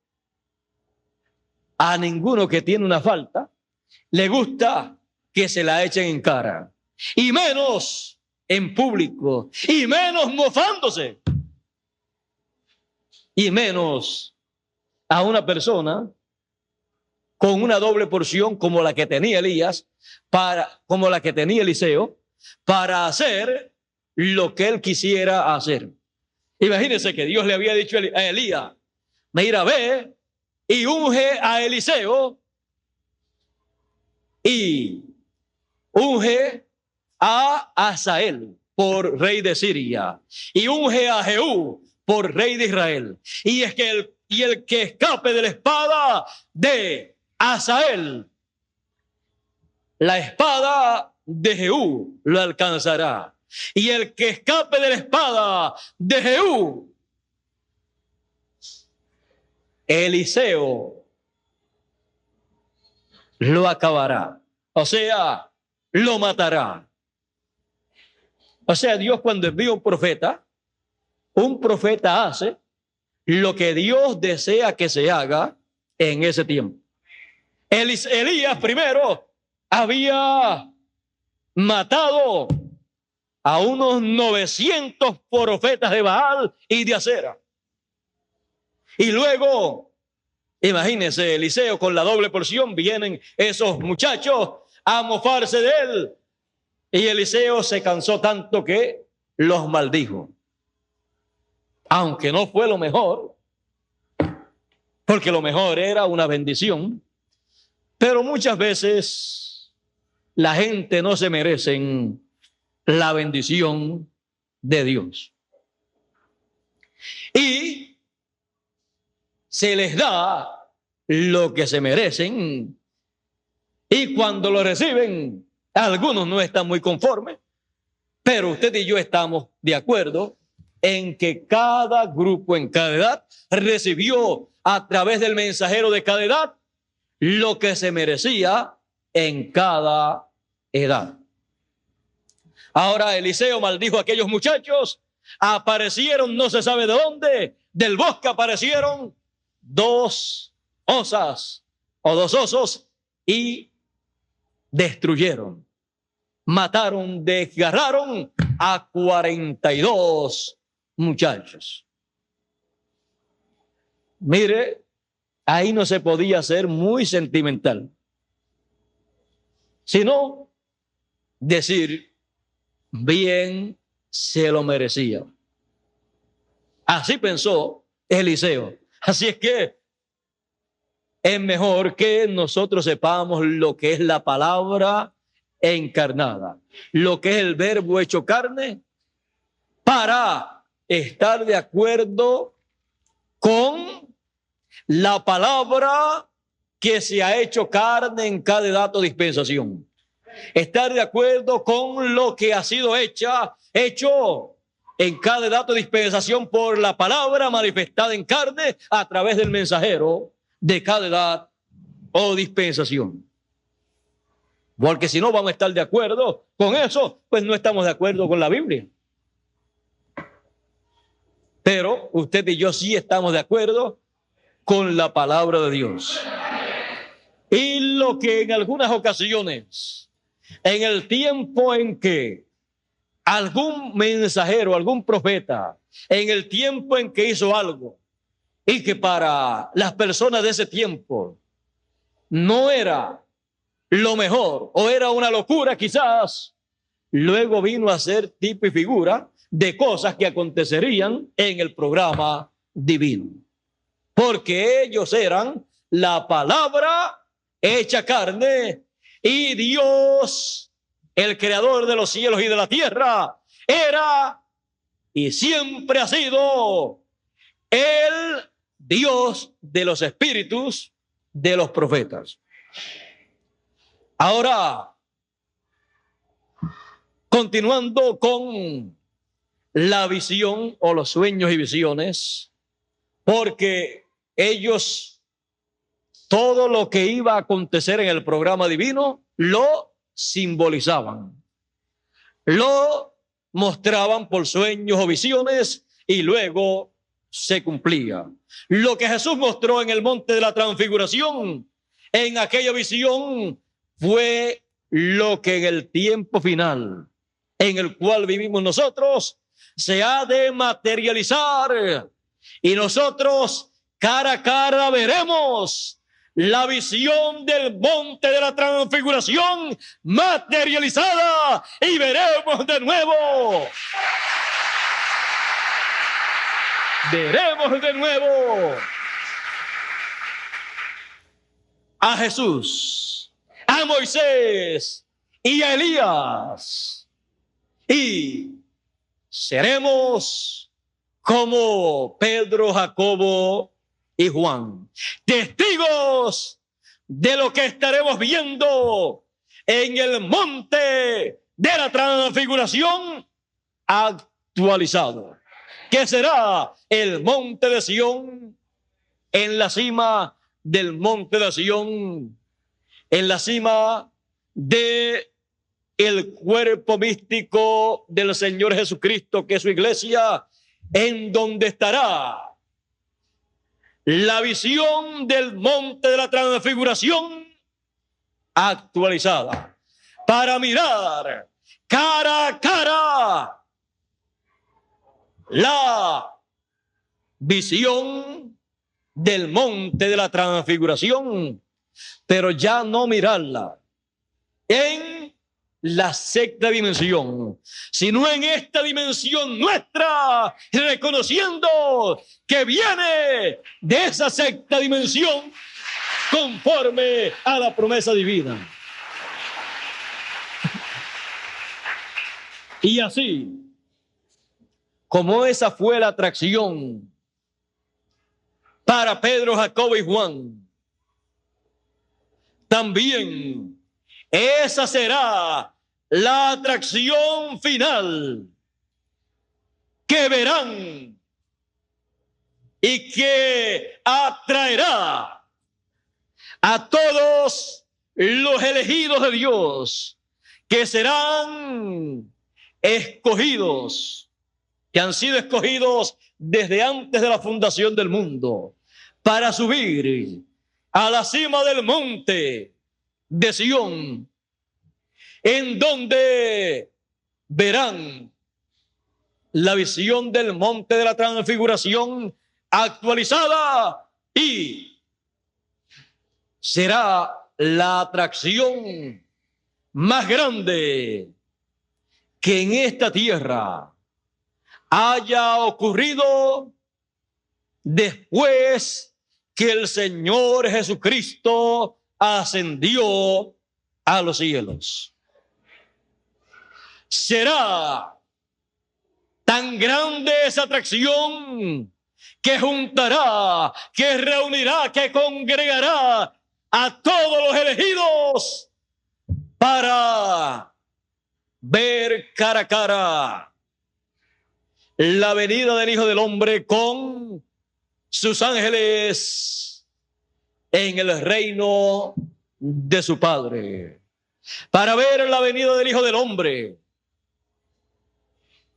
a ninguno que tiene una falta le gusta que se la echen en cara, y menos en público, y menos mofándose, y menos a una persona con una doble porción como la que tenía Elías, como la que tenía Eliseo, para hacer lo que él quisiera hacer. Imagínense que Dios le había dicho a Elías: mira, ve y unge a Eliseo y unge a Hazael por rey de Siria y unge a Jehú por rey de Israel. Y es que el que escape de la espada de Hazael, la espada de Jehú lo alcanzará. Y el que escape de la espada de Jehú, Eliseo lo acabará. O sea, lo matará. O sea, Dios cuando envía un profeta hace lo que Dios desea que se haga en ese tiempo. Elías primero había matado a unos 900 profetas de Baal y de Acera. Y luego, imagínense, Eliseo con la doble porción, vienen esos muchachos a mofarse de él. Y Eliseo se cansó tanto que los maldijo. Aunque no fue lo mejor, porque lo mejor era una bendición. Pero muchas veces la gente no se merece la bendición de Dios. Y se les da lo que se merecen. Y cuando lo reciben, algunos no están muy conformes. Pero usted y yo estamos de acuerdo en que cada grupo en cada edad recibió a través del mensajero de cada edad lo que se merecía en cada edad. Ahora Eliseo maldijo a aquellos muchachos, aparecieron no se sabe de dónde, del bosque aparecieron dos osas o dos osos y destruyeron, mataron, desgarraron a 42 muchachos. Mire, ahí no se podía ser muy sentimental, sino decir, bien se lo merecía. Así pensó Eliseo. Así es que es mejor que nosotros sepamos lo que es la palabra encarnada, lo que es el verbo hecho carne, para estar de acuerdo con la palabra que se ha hecho carne en cada edad o dispensación. Estar de acuerdo con lo que ha sido hecho en cada edad o dispensación por la palabra manifestada en carne a través del mensajero de cada edad o dispensación. Porque si no vamos a estar de acuerdo con eso, pues no estamos de acuerdo con la Biblia. Pero usted y yo sí estamos de acuerdo con la palabra de Dios. Y lo que en algunas ocasiones, en el tiempo en que algún mensajero, algún profeta, en el tiempo en que hizo algo, y que para las personas de ese tiempo no era lo mejor o era una locura quizás, luego vino a ser tipo y figura de cosas que acontecerían en el programa divino. Porque ellos eran la palabra hecha carne y Dios, el creador de los cielos y de la tierra, era y siempre ha sido el Dios de los espíritus de los profetas. Ahora, continuando con la visión o los sueños y visiones, porque ellos, todo lo que iba a acontecer en el programa divino, lo simbolizaban, lo mostraban por sueños o visiones y luego se cumplía. Lo que Jesús mostró en el monte de la transfiguración, en aquella visión, fue lo que en el tiempo final, en el cual vivimos nosotros, se ha de materializar. Y nosotros cara a cara veremos la visión del monte de la transfiguración materializada y veremos de nuevo. Veremos de nuevo a Jesús, a Moisés y a Elías. Y seremos como Pedro, Jacobo y Juan, testigos de lo que estaremos viendo en el monte de la transfiguración actualizado, que será el monte de Sión, en la cima del monte de Sión, en la cima de el cuerpo místico del Señor Jesucristo, que es su iglesia, en donde estará la visión del monte de la transfiguración actualizada, para mirar cara a cara la visión del monte de la transfiguración, pero ya no mirarla en la sexta dimensión, sino en esta dimensión nuestra, reconociendo que viene de esa sexta dimensión conforme a la promesa divina. Y así, como esa fue la atracción para Pedro, Jacobo y Juan, también esa será la atracción final que verán y que atraerá a todos los elegidos de Dios, que serán escogidos, que han sido escogidos desde antes de la fundación del mundo, para subir a la cima del monte de Sión, en donde verán la visión del monte de la transfiguración actualizada, y será la atracción más grande que en esta tierra haya ocurrido después que el Señor Jesucristo ascendió a los cielos. Será tan grande esa atracción que juntará, que reunirá, que congregará a todos los elegidos para ver cara a cara la venida del Hijo del Hombre con sus ángeles en el reino de su Padre, para ver la venida del Hijo del Hombre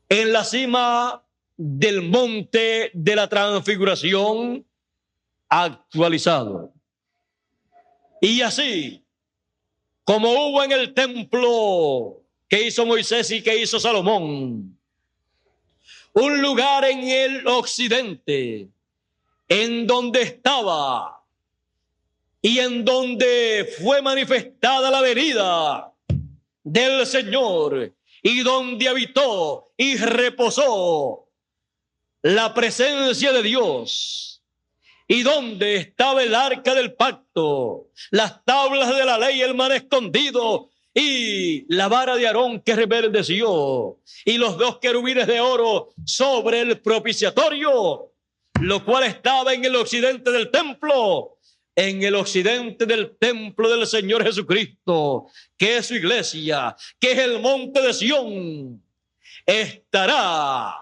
en la cima del monte de la transfiguración actualizado. Y así como hubo en el templo que hizo Moisés y que hizo Salomón, un lugar en el occidente en donde estaba y en donde fue manifestada la venida del Señor y donde habitó y reposó la presencia de Dios y donde estaba el arca del pacto, las tablas de la ley, el maná escondido y la vara de Aarón que reverdeció y los dos querubines de oro sobre el propiciatorio, lo cual estaba en el occidente del templo. En el occidente del templo del Señor Jesucristo, que es su iglesia, que es el monte de Sión, estará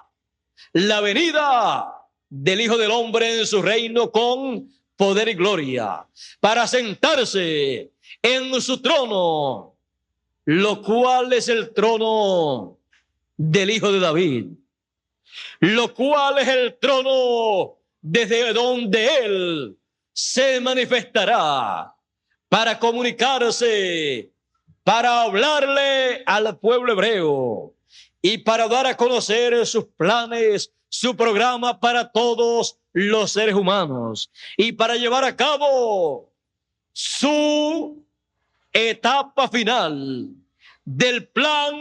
la venida del Hijo del Hombre en su reino con poder y gloria, para sentarse en su trono, lo cual es el trono del Hijo de David, lo cual es el trono desde donde él se manifestará para comunicarse, para hablarle al pueblo hebreo y para dar a conocer sus planes, su programa para todos los seres humanos y para llevar a cabo su etapa final del plan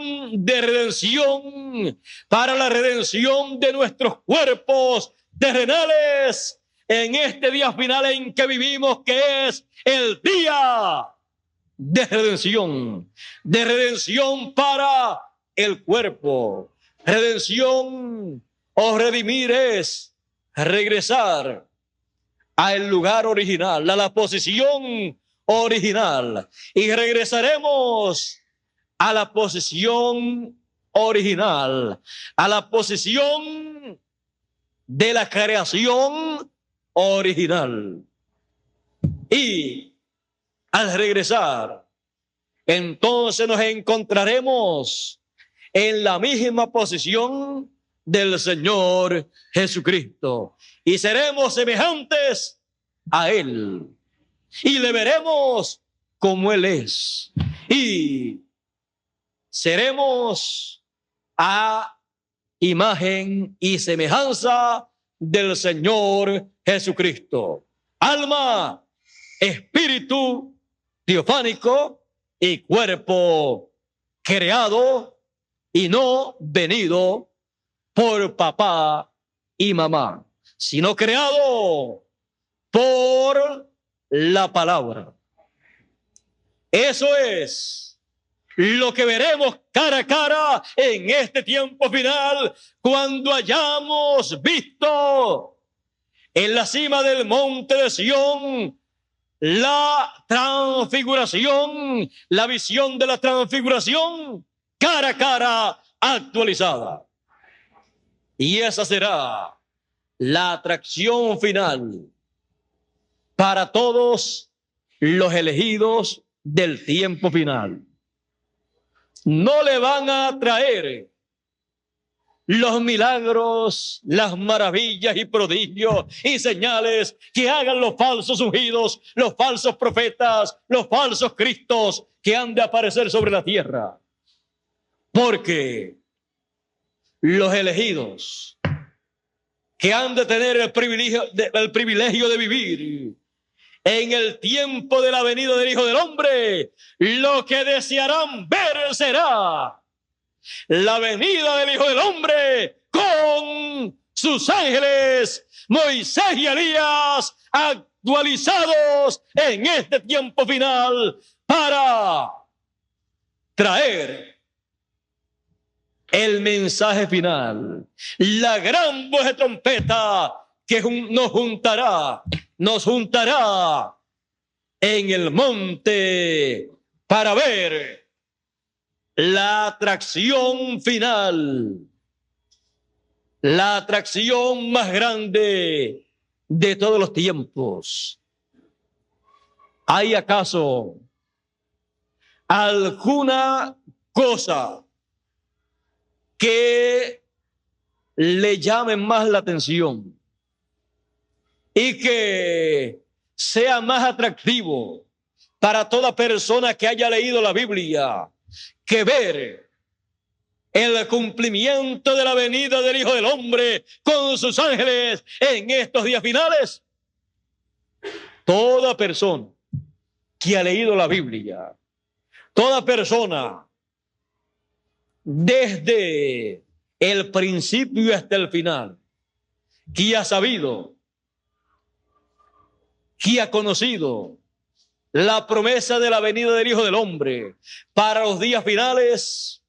de redención para la redención de nuestros cuerpos terrenales en este día final en que vivimos, que es el día de redención para el cuerpo. Redención o redimir es regresar al lugar original, a la posición original, y regresaremos a la posición original, a la posición de la creación original. Y al regresar, entonces nos encontraremos en la misma posición del Señor Jesucristo y seremos semejantes a Él y le veremos como Él es y seremos a imagen y semejanza del Señor Jesucristo. Alma, espíritu teofánico y cuerpo creado y no venido por papá y mamá, sino creado por la palabra. Eso es lo que veremos cara a cara en este tiempo final, cuando hayamos visto en la cima del monte de Sión la transfiguración, la visión de la transfiguración cara a cara actualizada. Y esa será la atracción final para todos los elegidos del tiempo final. No le van a atraer los milagros, las maravillas y prodigios y señales que hagan los falsos ungidos, los falsos profetas, los falsos cristos que han de aparecer sobre la tierra. Porque los elegidos que han de tener el privilegio de vivir en el tiempo de la venida del Hijo del Hombre, lo que desearán ver será la venida del Hijo del Hombre con sus ángeles, Moisés y Elías, actualizados en este tiempo final para traer el mensaje final, la gran voz de trompeta que nos juntará en el monte para ver la atracción final, la atracción más grande de todos los tiempos. ¿Hay acaso alguna cosa que le llame más la atención y que sea más atractivo para toda persona que haya leído la Biblia que ver el cumplimiento de la venida del Hijo del Hombre con sus ángeles en estos días finales? Toda persona que ha leído la Biblia, toda persona, desde el principio hasta el final, que ha sabido, que ha conocido la promesa de la venida del Hijo del Hombre para los días finales,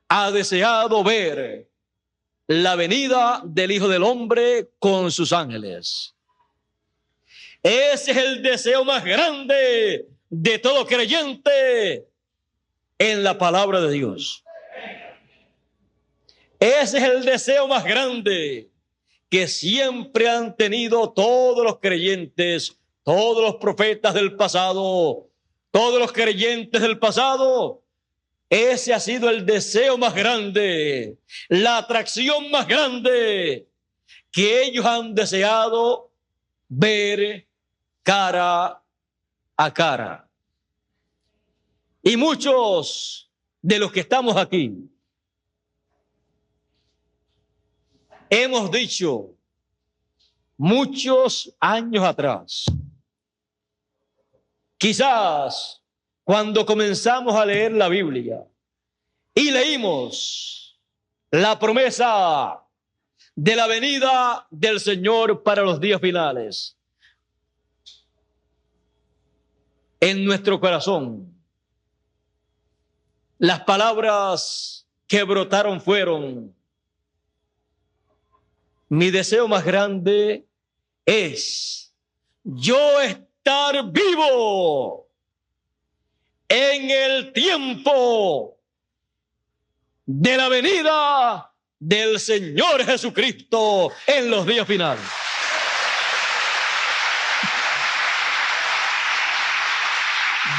ha deseado ver la venida del Hijo del Hombre con sus ángeles. Ese es el deseo más grande de todo creyente en la palabra de Dios. Ese es el deseo más grande que siempre han tenido todos los creyentes, todos los profetas del pasado, todos los creyentes del pasado. Ese ha sido el deseo más grande, la atracción más grande que ellos han deseado ver cara a cara. Y muchos de los que estamos aquí hemos dicho muchos años atrás, quizás cuando comenzamos a leer la Biblia y leímos la promesa de la venida del Señor para los días finales, en nuestro corazón las palabras que brotaron fueron: mi deseo más grande es yo estar vivo en el tiempo de la venida del Señor Jesucristo en los días finales.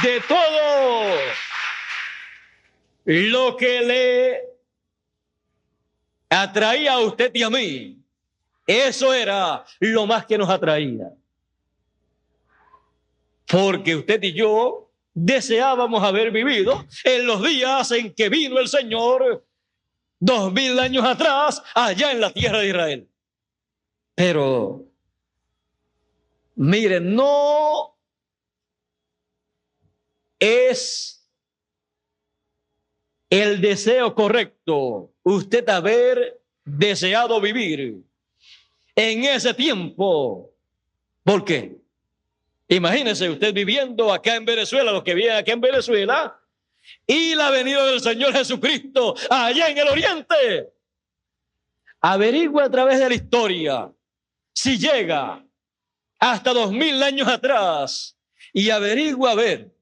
De todo lo que le atraía a usted y a mí, eso era lo más que nos atraía. Porque usted y yo deseábamos haber vivido en los días en que vino el Señor 2000 años atrás, allá en la tierra de Israel. Pero, miren, no es el deseo correcto usted haber deseado vivir en ese tiempo. ¿Por qué? Imagínese usted viviendo acá en Venezuela, los que viven acá en Venezuela, y la venida del Señor Jesucristo allá en el oriente. Averigüe a través de la historia si llega hasta 2000 años atrás y averigüe a ver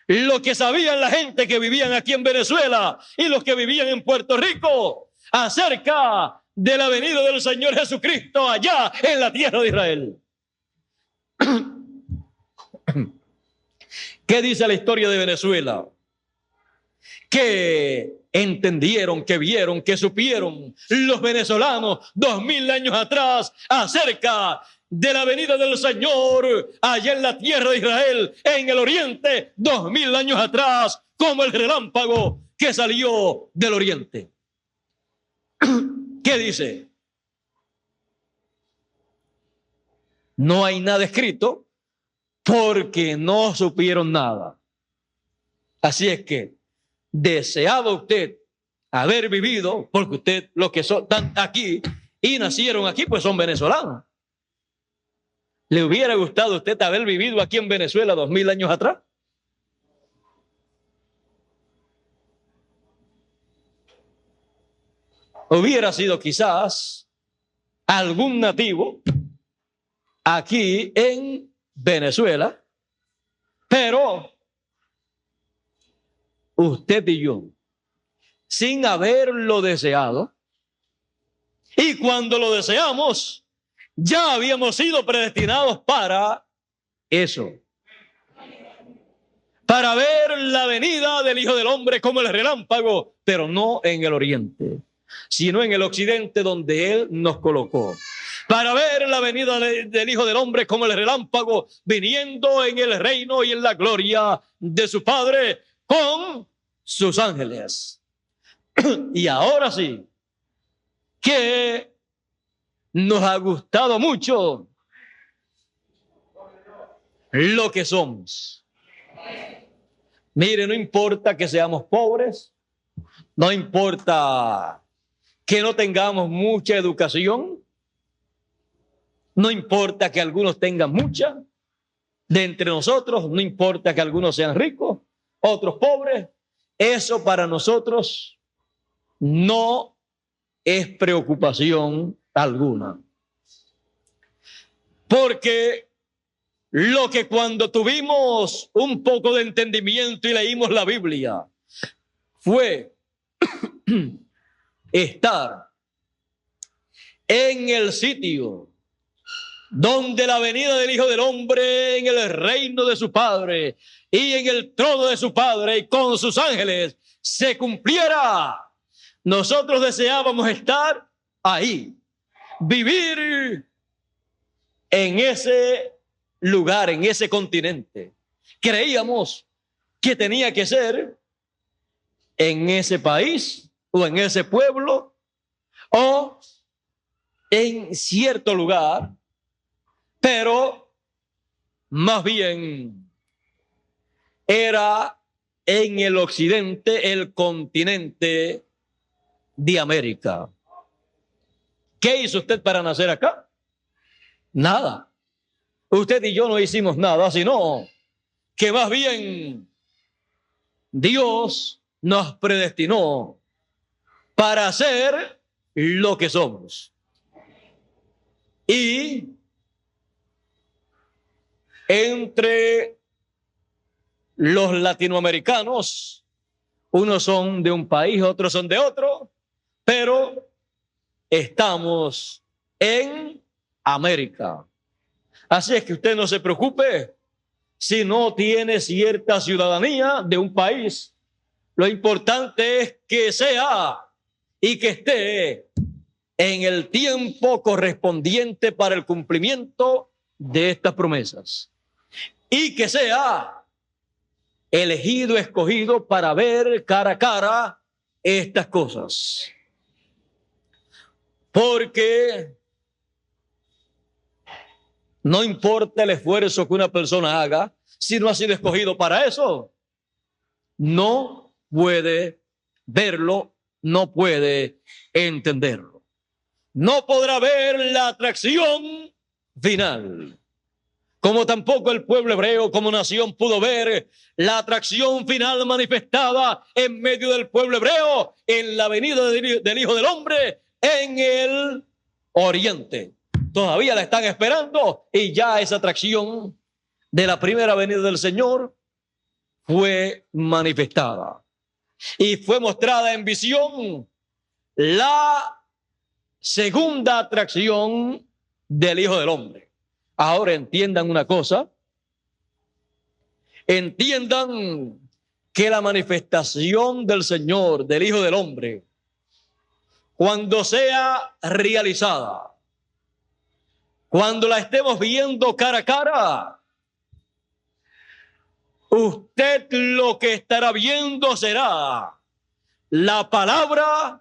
lo que sabían la gente que vivían aquí en Venezuela y los que vivían en Puerto Rico acerca de la venida del Señor Jesucristo allá en la tierra de Israel. ¿Qué dice la historia de Venezuela? Que entendieron, que vieron, que supieron los venezolanos 2000 años atrás acerca de la venida del Señor allá en la tierra de Israel, en el oriente, 2000 años atrás, como el relámpago que salió del oriente. ¿Qué dice? No hay nada escrito porque no supieron nada. Así es que deseaba usted haber vivido, porque usted, los que son aquí y nacieron aquí, pues son venezolanos. ¿Le hubiera gustado a usted haber vivido aquí en Venezuela 2000 años atrás? Hubiera sido quizás algún nativo aquí en Venezuela, pero usted y yo, sin haberlo deseado, y cuando lo deseamos, ya habíamos sido predestinados para eso, para ver la venida del Hijo del Hombre como el relámpago, pero no en el oriente, sino en el occidente donde Él nos colocó. Para ver la venida del Hijo del Hombre como el relámpago, viniendo en el reino y en la gloria de su Padre con sus ángeles. Y ahora sí, que nos ha gustado mucho lo que somos. Mire, no importa que seamos pobres, no importa que no tengamos mucha educación, no importa que algunos tengan mucha, de entre nosotros, no importa que algunos sean ricos, otros pobres, eso para nosotros no es preocupación alguna. Porque lo que cuando tuvimos un poco de entendimiento y leímos la Biblia fue estar en el sitio donde la venida del Hijo del Hombre en el reino de su Padre y en el trono de su Padre y con sus ángeles se cumpliera. Nosotros deseábamos estar ahí, vivir en ese lugar, en ese continente. Creíamos que tenía que ser en ese país o en ese pueblo o en cierto lugar, pero más bien era en el occidente, el continente de América. ¿Qué hizo usted para nacer acá? Nada. Usted y yo no hicimos nada, sino que más bien Dios nos predestinó para ser lo que somos. Y entre los latinoamericanos, unos son de un país, otros son de otro, pero estamos en América. Así es que usted no se preocupe si no tiene cierta ciudadanía de un país. Lo importante es que sea y que esté en el tiempo correspondiente para el cumplimiento de estas promesas. Y que sea elegido, escogido para ver cara a cara estas cosas. Porque no importa el esfuerzo que una persona haga, si no ha sido escogido para eso, no puede verlo, no puede entenderlo. No podrá ver la atracción final. Como tampoco el pueblo hebreo como nación pudo ver la atracción final manifestada en medio del pueblo hebreo en la venida del Hijo del Hombre en el oriente. Todavía la están esperando y ya esa atracción de la primera venida del Señor fue manifestada y fue mostrada en visión la segunda atracción del Hijo del Hombre. Ahora entiendan una cosa, entiendan que la manifestación del Señor, del Hijo del Hombre, cuando sea realizada, cuando la estemos viendo cara a cara, usted lo que estará viendo será la palabra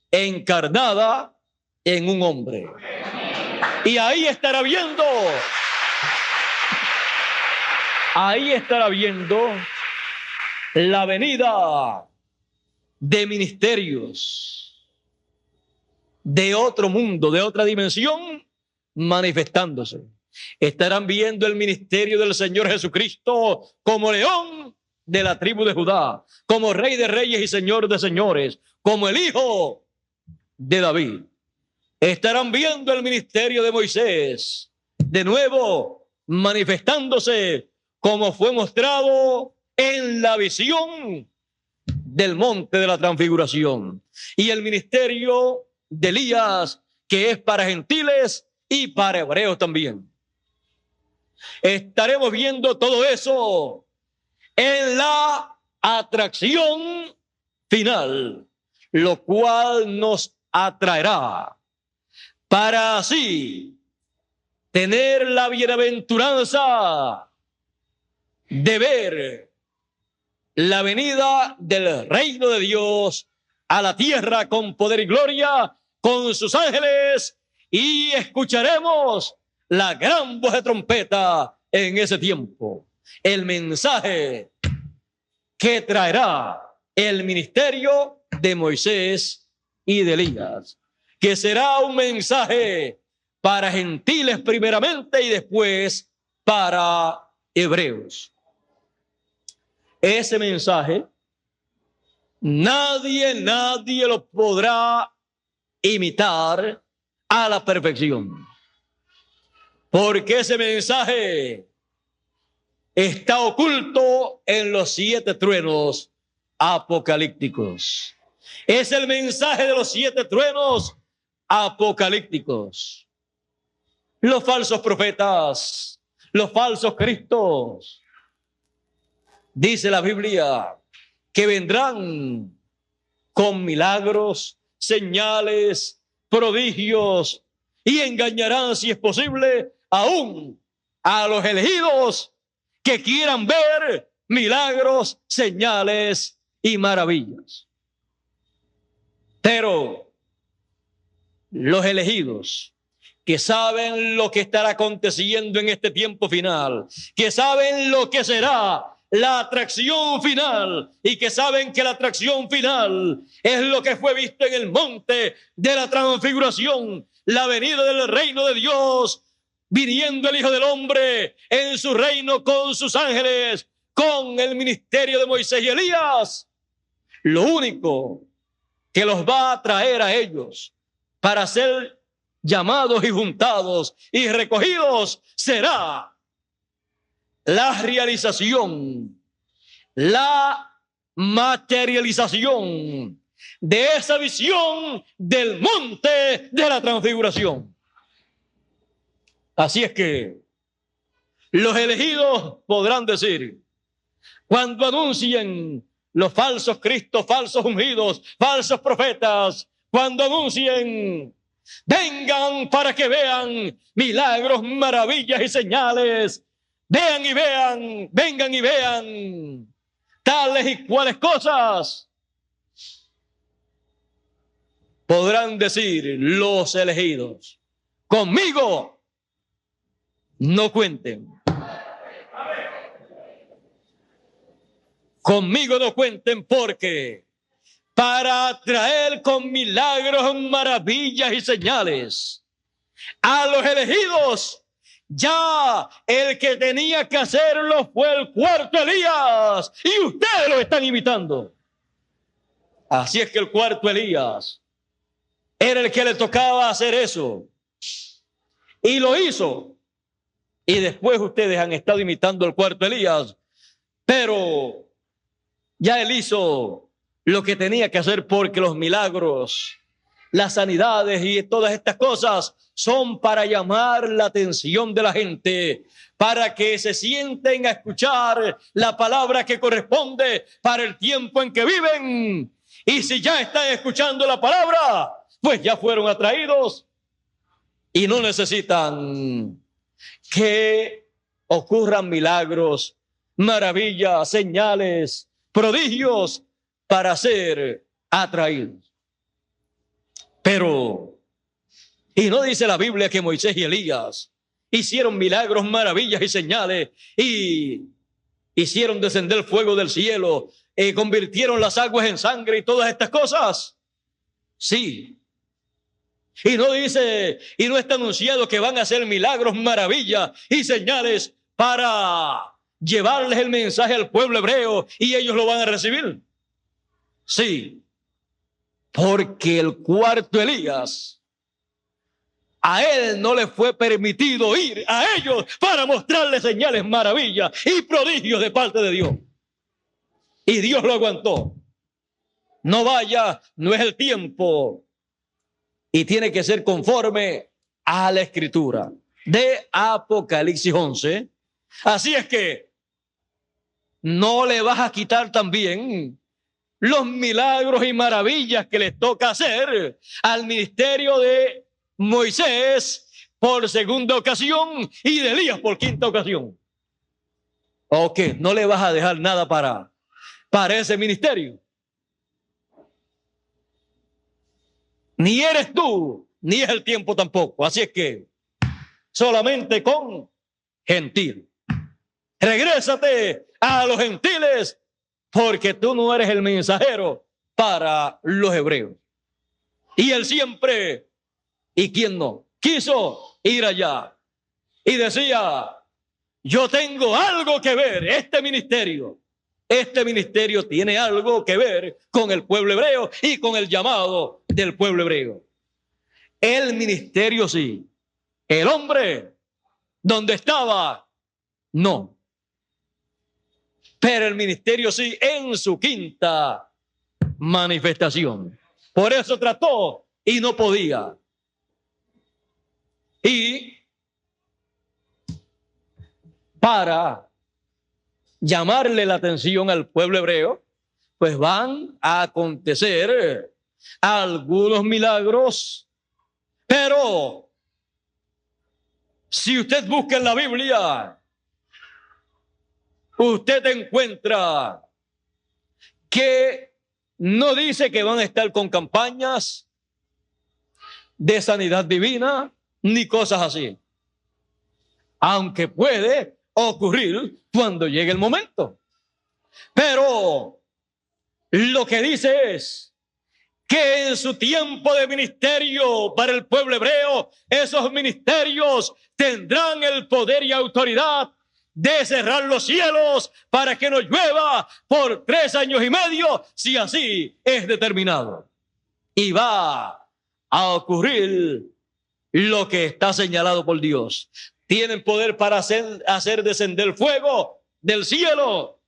encarnada en un hombre. Y ahí estará viendo la venida de ministerios de otro mundo, de otra dimensión, manifestándose. Estarán viendo el ministerio del Señor Jesucristo como león de la tribu de Judá, como rey de reyes y señor de señores, como el hijo de David. Estarán viendo el ministerio de Moisés, de nuevo manifestándose como fue mostrado en la visión del monte de la transfiguración. Y el ministerio de Elías, que es para gentiles y para hebreos también. Estaremos viendo todo eso en la atracción final, lo cual nos atraerá para así tener la bienaventuranza de ver la venida del reino de Dios a la tierra con poder y gloria, con sus ángeles, y escucharemos la gran voz de trompeta en ese tiempo. el mensaje que traerá el ministerio de Moisés y de Elías, que será un mensaje para gentiles primeramente y después para hebreos. Ese mensaje nadie lo podrá imitar a la perfección, porque ese mensaje está oculto en los 7 truenos apocalípticos. Es el mensaje de los 7 truenos apocalípticos. Los falsos profetas, los falsos cristos, dice la Biblia, que vendrán con milagros, señales, prodigios, y engañarán, si es posible, aún a los elegidos que quieran ver milagros, señales y maravillas. Pero los elegidos, que saben lo que estará aconteciendo en este tiempo final, que saben lo que será la atracción final, y que saben que la atracción final es lo que fue visto en el monte de la transfiguración, la venida del reino de Dios, viniendo el Hijo del Hombre en su reino con sus ángeles, con el ministerio de Moisés y Elías. Lo único que los va a traer a ellos para ser llamados y juntados y recogidos será la realización, la materialización de esa visión del monte de la transfiguración. Así es que los elegidos podrán decir, cuando anuncien los falsos cristos, falsos ungidos, falsos profetas, cuando anuncien, vengan para que vean milagros, maravillas y señales, vean y vean, vengan y vean tales y cuales cosas, podrán decir los elegidos, conmigo no cuenten. Conmigo no cuenten, porque para traer con milagros, maravillas y señales a los elegidos, ya el que tenía que hacerlo fue el cuarto Elías, y ustedes lo están imitando. Así es que el cuarto Elías era el que le tocaba hacer eso, y lo hizo. Y después ustedes han estado imitando al cuarto Elías, pero ya él hizo lo que tenía que hacer, porque los milagros, las sanidades y todas estas cosas son para llamar la atención de la gente, para que se sienten a escuchar la palabra que corresponde para el tiempo en que viven. Y si ya están escuchando la palabra, pues ya fueron atraídos y no necesitan que ocurran milagros, maravillas, señales, prodigios para ser atraídos. Pero, y no dice la Biblia que Moisés y Elías hicieron milagros, maravillas y señales, y hicieron descender fuego del cielo, convirtieron las aguas en sangre y todas estas cosas. Sí. Y no dice, y no está anunciado que van a hacer milagros, maravillas y señales para llevarles el mensaje al pueblo hebreo y ellos lo van a recibir. Sí, porque el cuarto Elías, a él no le fue permitido ir a ellos para mostrarles señales, maravillas y prodigios de parte de Dios. Y Dios lo aguantó. No vaya, no es el tiempo. Y tiene que ser conforme a la Escritura de Apocalipsis 11. Así es que no le vas a quitar también los milagros y maravillas que les toca hacer al ministerio de Moisés por segunda ocasión y de Elías por quinta ocasión. Ok, no le vas a dejar nada para ese ministerio. Ni eres tú, ni es el tiempo tampoco. Así es que solamente con gentil. regrésate a los gentiles, porque tú no eres el mensajero para los hebreos. Y él siempre, ¿y quién no?, quiso ir allá. Y decía, yo tengo algo que ver, este ministerio tiene algo que ver con el pueblo hebreo y con el llamado del pueblo hebreo. El ministerio sí, el hombre donde estaba, no. Pero el ministerio sí en su quinta manifestación. Por eso trató y no podía. Y para llamarle la atención al pueblo hebreo, pues van a acontecer algunos milagros. Pero si usted busca en la Biblia, usted encuentra que no dice que van a estar con campañas de sanidad divina ni cosas así. Aunque puede ocurrir cuando llegue el momento. Pero lo que dice es que en su tiempo de ministerio para el pueblo hebreo, esos ministerios tendrán el poder y autoridad de cerrar los cielos para que no llueva por 3 años y medio, si así es determinado. Y va a ocurrir lo que está señalado por Dios. Tienen poder para hacer descender fuego del cielo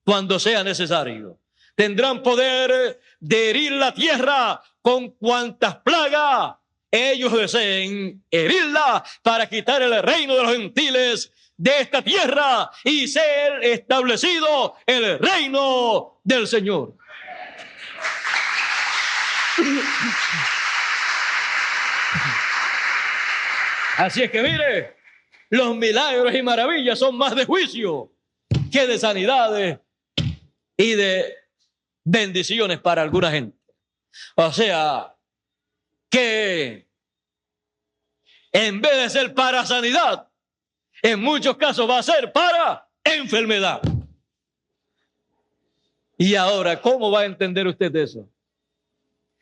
cuando sea necesario. Tendrán poder de herir la tierra con cuantas plagas ellos deseen herirla para quitar el reino de los gentiles de esta tierra y ser establecido el reino del Señor. Así es que mire, los milagros y maravillas son más de juicio que de sanidades y de bendiciones para alguna gente. O sea, que en vez de ser para sanidad, en muchos casos va a ser para enfermedad. Y ahora, ¿cómo va a entender usted eso?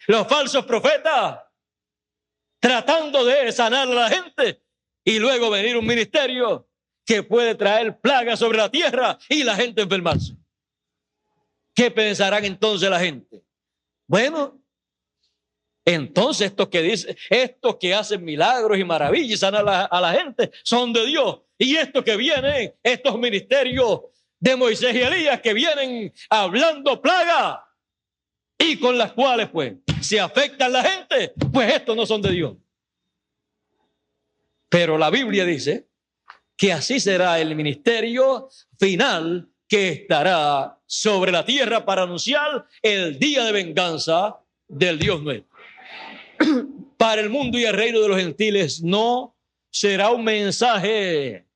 Los falsos profetas tratando de sanar a la gente y luego venir un ministerio que puede traer plagas sobre la tierra y la gente enfermarse. ¿Qué pensarán entonces la gente? Bueno, entonces estos que hacen milagros y maravillas y sanan a la gente son de Dios. Y estos que vienen, estos ministerios de Moisés y Elías que vienen hablando plagas y con las cuales pues se afectan la gente, pues estos no son de Dios. Pero la Biblia dice que así será el ministerio final que estará sobre la tierra para anunciar el día de venganza del Dios nuestro. Para el mundo y el reino de los gentiles no será un mensaje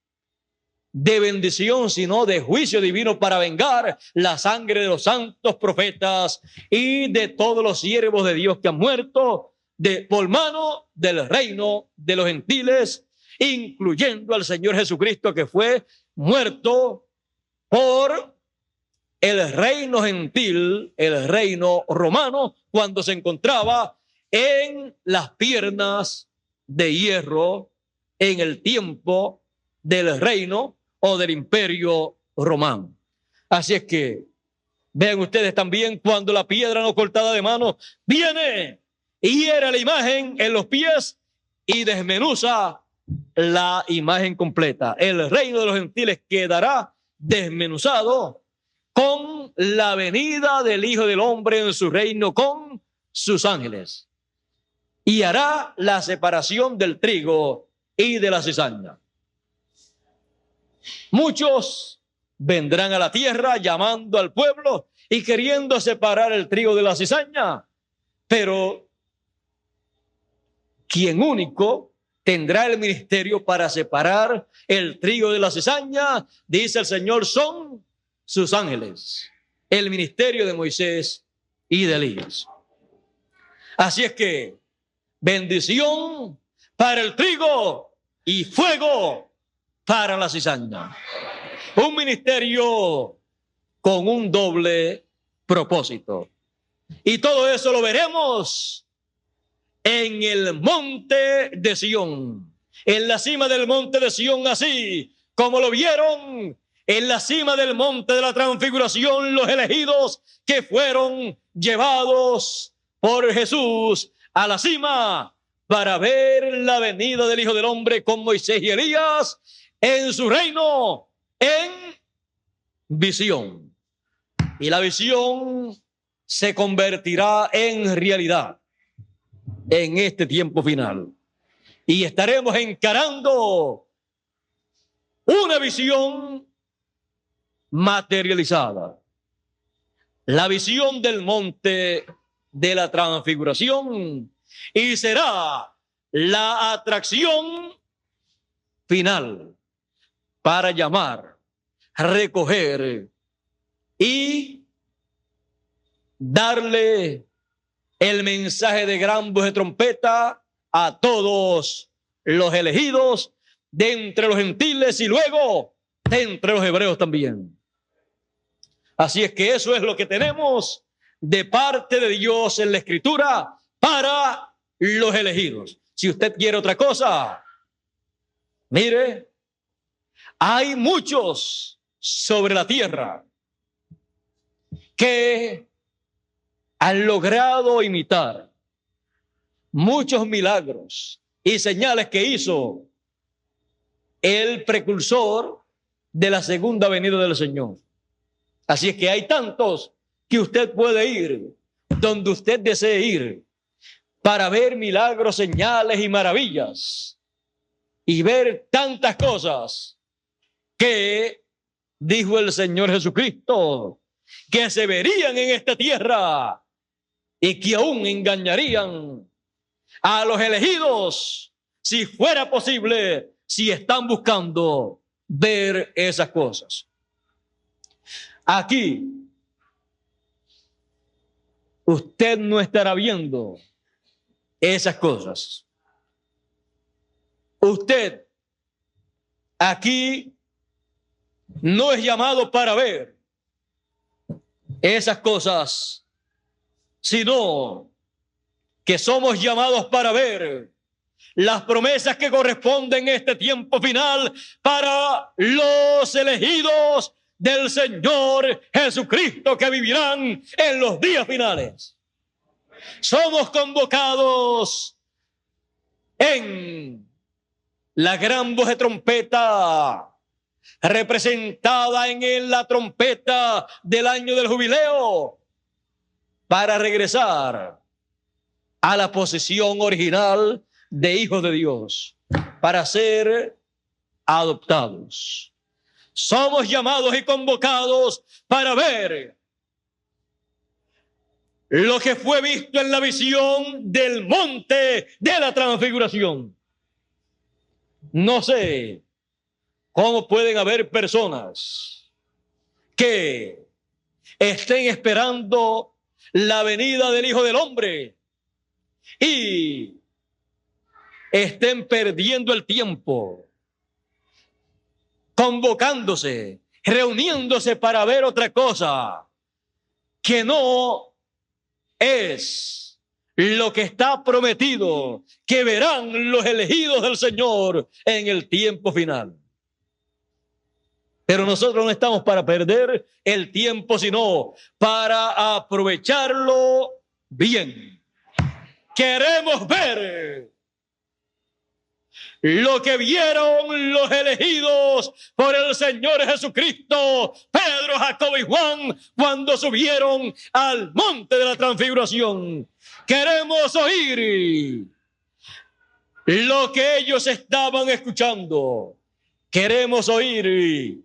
de bendición, sino de juicio divino para vengar la sangre de los santos profetas y de todos los siervos de Dios que han muerto por mano del reino de los gentiles, incluyendo al Señor Jesucristo, que fue muerto por el reino gentil, el reino romano, cuando se encontraba en las piernas de hierro en el tiempo del reino o del imperio romano. Así es que vean ustedes también cuando la piedra no cortada de mano viene y hiere la imagen en los pies y desmenuza la imagen completa. El reino de los gentiles quedará desmenuzado con la venida del Hijo del Hombre en su reino con sus ángeles. Y hará la separación del trigo y de la cizaña. Muchos vendrán a la tierra llamando al pueblo y queriendo separar el trigo de la cizaña, pero quien único tendrá el ministerio para separar el trigo de la cizaña, dice el Señor, son sus ángeles, el ministerio de Moisés y de Elías. Así es que bendición para el trigo y fuego para la cizaña. Un ministerio con un doble propósito. Y todo eso lo veremos en el monte de Sión, en la cima del monte de Sión, así como lo vieron en la cima del monte de la transfiguración los elegidos que fueron llevados por Jesús a la cima para ver la venida del Hijo del Hombre con Moisés y Elías en su reino en visión. Y la visión se convertirá en realidad en este tiempo final. Y estaremos encarando una visión materializada. La visión del monte de la transfiguración. Y será la atracción final para llamar, recoger y darle el mensaje de gran voz de trompeta a todos los elegidos de entre los gentiles y luego de entre los hebreos también. Así es que eso es lo que tenemos de parte de Dios en la Escritura para los elegidos. Si usted quiere otra cosa, mire, hay muchos sobre la tierra que han logrado imitar muchos milagros y señales que hizo el precursor de la segunda venida del Señor. Así es que hay tantos que usted puede ir donde usted desee ir para ver milagros, señales y maravillas y ver tantas cosas que dijo el Señor Jesucristo que se verían en esta tierra y que aún engañarían a los elegidos si fuera posible, si están buscando ver esas cosas. Aquí usted no estará viendo esas cosas. Usted aquí no es llamado para ver esas cosas, sino que somos llamados para ver las promesas que corresponden en este tiempo final para los elegidos del Señor Jesucristo que vivirán en los días finales. Somos convocados en la gran voz de trompeta representada en la trompeta del año del jubileo para regresar a la posición original de hijos de Dios, para ser adoptados. Somos llamados y convocados para ver lo que fue visto en la visión del monte de la transfiguración. No sé cómo pueden haber personas que estén esperando la venida del Hijo del Hombre y estén perdiendo el tiempo, convocándose, reuniéndose para ver otra cosa que no es lo que está prometido, que verán los elegidos del Señor en el tiempo final. Pero nosotros no estamos para perder el tiempo, sino para aprovecharlo bien. Queremos ver lo que vieron los elegidos por el Señor Jesucristo, Pedro, Jacobo y Juan, cuando subieron al monte de la transfiguración. Queremos oír lo que ellos estaban escuchando. Queremos oír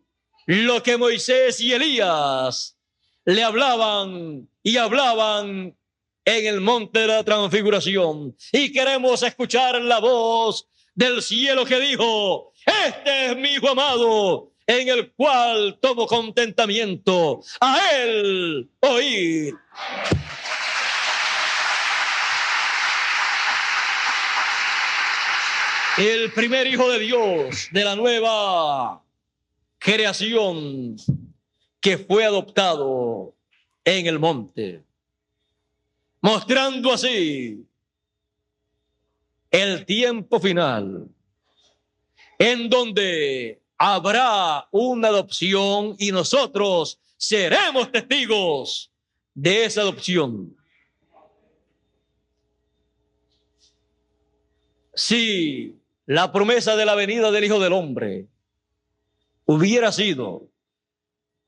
lo que Moisés y Elías le hablaban y hablaban en el monte de la transfiguración. Y queremos escuchar la voz del cielo que dijo: este es mi Hijo amado, en el cual tomo contentamiento. A él oír. El primer Hijo de Dios de la nueva creación que fue adoptado en el monte, mostrando así el tiempo final, en donde habrá una adopción y nosotros seremos testigos de esa adopción. Si la promesa de la venida del Hijo del Hombre hubiera sido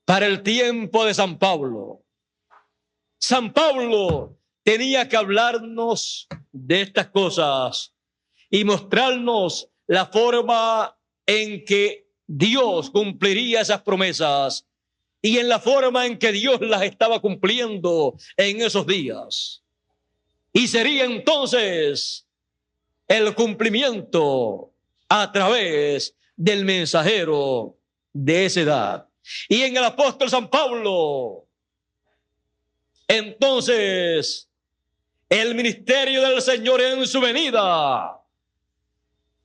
para el tiempo de San Pablo tenía que hablarnos de estas cosas y mostrarnos la forma en que Dios cumpliría esas promesas y en la forma en que Dios las estaba cumpliendo en esos días. Y sería entonces el cumplimiento a través del mensajero de esa edad. Y en el apóstol San Pablo, entonces, el ministerio del Señor en su venida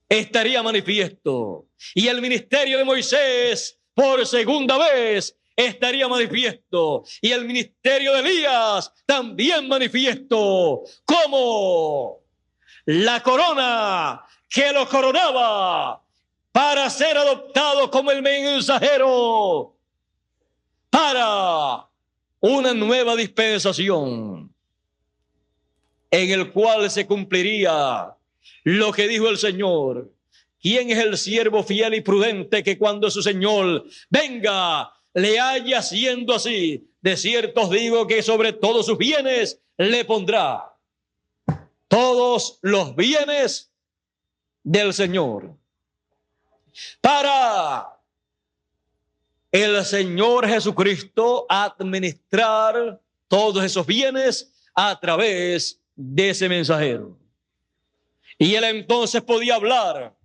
estaría manifiesto. Y el ministerio de Moisés por segunda vez estaría manifiesto. Y el ministerio de Elías también manifiesto. Como la corona que lo coronaba para ser adoptado como el mensajero para una nueva dispensación en el cual se cumpliría lo que dijo el Señor. ¿Quién es el siervo fiel y prudente que cuando su Señor venga le haya haciendo así? De cierto os digo que sobre todos sus bienes le pondrá. Todos los bienes del Señor. Para el Señor Jesucristo administrar todos esos bienes a través de ese mensajero. Y él entonces podía hablar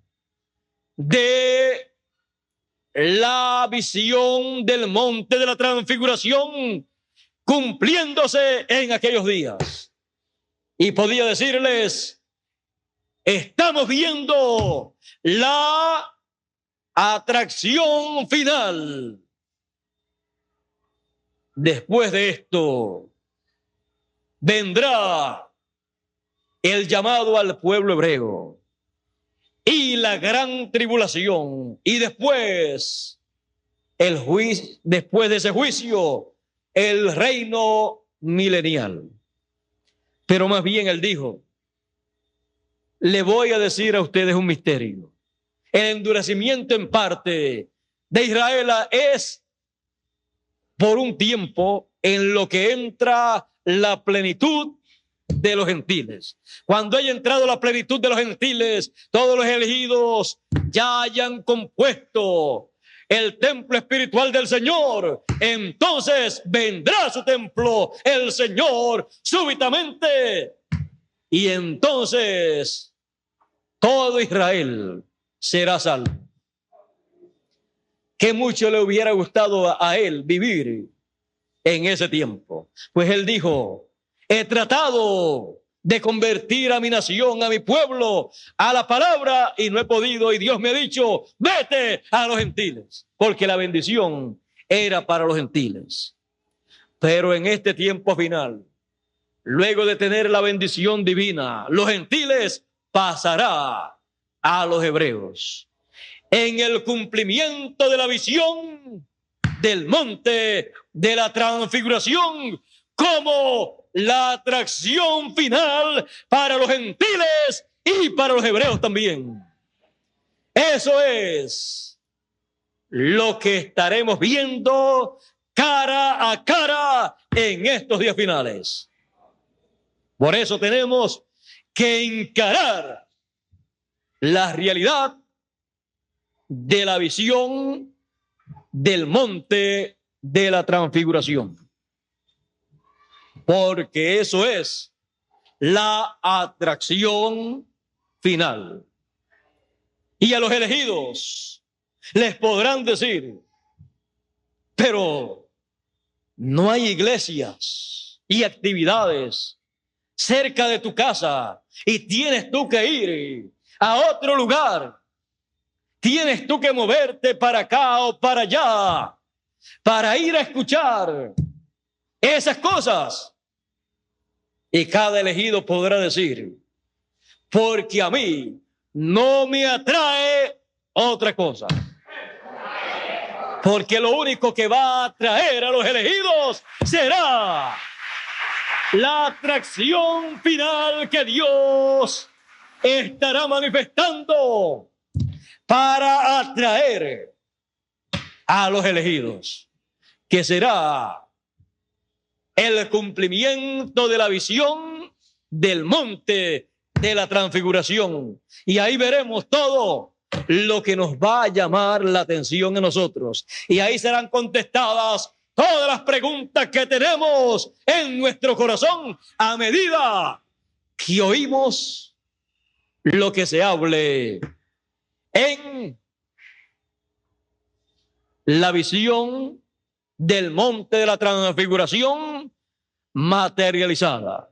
de la visión del monte de la transfiguración cumpliéndose en aquellos días. Y podía decirles, estamos viendo la atracción final. Después de esto, vendrá el llamado al pueblo hebreo y la gran tribulación. Y después, después de ese juicio, el reino milenial. Pero más bien él dijo, le voy a decir a ustedes un misterio. El endurecimiento en parte de Israel es por un tiempo en lo que entra la plenitud de los gentiles. Cuando haya entrado la plenitud de los gentiles, todos los elegidos ya hayan compuesto el templo espiritual del Señor, entonces vendrá a su templo el Señor súbitamente y entonces todo Israel será salvo. Que mucho le hubiera gustado a él vivir en ese tiempo. Pues él dijo, he tratado de convertir a mi nación, a mi pueblo, a la palabra y no he podido. Y Dios me ha dicho, vete a los gentiles, porque la bendición era para los gentiles. Pero en este tiempo final, luego de tener la bendición divina, los gentiles pasará a los hebreos. En el cumplimiento de la visión del monte de la transfiguración, como la atracción final para los gentiles y para los hebreos también. Eso es lo que estaremos viendo cara a cara en estos días finales. Por eso tenemos que encarar la realidad de la visión del monte de la transfiguración. Porque eso es la atracción final. Y a los elegidos les podrán decir, pero no hay iglesias y actividades cerca de tu casa y tienes tú que ir a otro lugar. tienes tú que moverte para acá o para allá para ir a escuchar esas cosas. Y cada elegido podrá decir, porque a mí no me atrae otra cosa. Porque lo único que va a atraer a los elegidos será la atracción final que Dios estará manifestando para atraer a los elegidos, que será el cumplimiento de la visión del monte de la transfiguración. Y ahí veremos todo lo que nos va a llamar la atención a nosotros. Y ahí serán contestadas todas las preguntas que tenemos en nuestro corazón a medida que oímos lo que se hable en la visión del monte de la transfiguración materializada.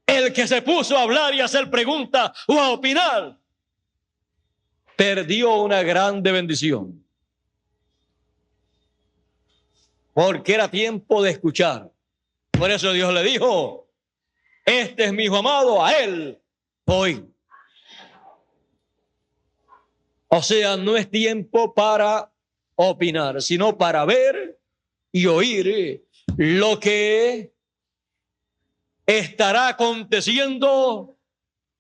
El que se puso a hablar y a hacer preguntas o a opinar perdió una grande bendición, porque era tiempo de escuchar. Por eso Dios le dijo, este es mi hijo amado, a él oí. O sea, no es tiempo para opinar, sino para ver y oír lo que estará aconteciendo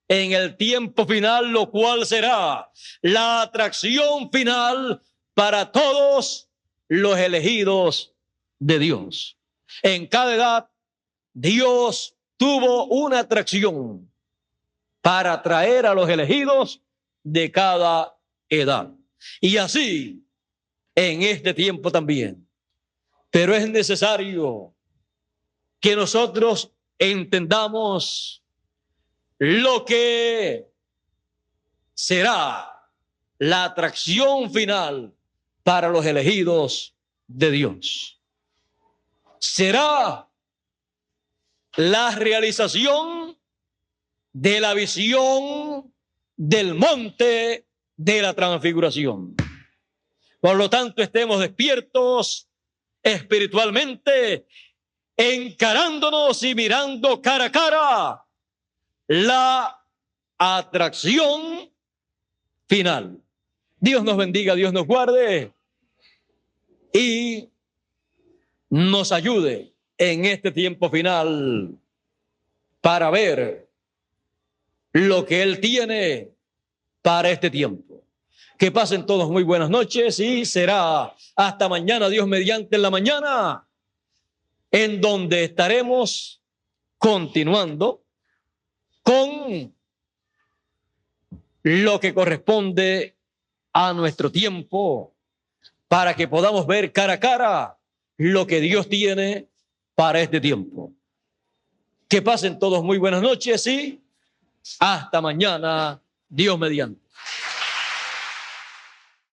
en el tiempo final, lo cual será la atracción final para todos los elegidos de Dios. En cada edad, Dios tuvo una atracción para atraer a los elegidos de cada edad. Y así en este tiempo también. Pero es necesario que nosotros entendamos lo que será la atracción final para los elegidos de Dios. Será la realización de la visión del monte de la transfiguración. Por lo tanto, estemos despiertos espiritualmente, encarándonos y mirando cara a cara la atracción final. Dios nos bendiga, Dios nos guarde y nos ayude en este tiempo final para ver lo que Él tiene para este tiempo. Que pasen todos muy buenas noches y será hasta mañana, Dios mediante, en la mañana, en donde estaremos continuando con lo que corresponde a nuestro tiempo para que podamos ver cara a cara lo que Dios tiene para este tiempo. Que pasen todos muy buenas noches y hasta mañana, Dios mediante.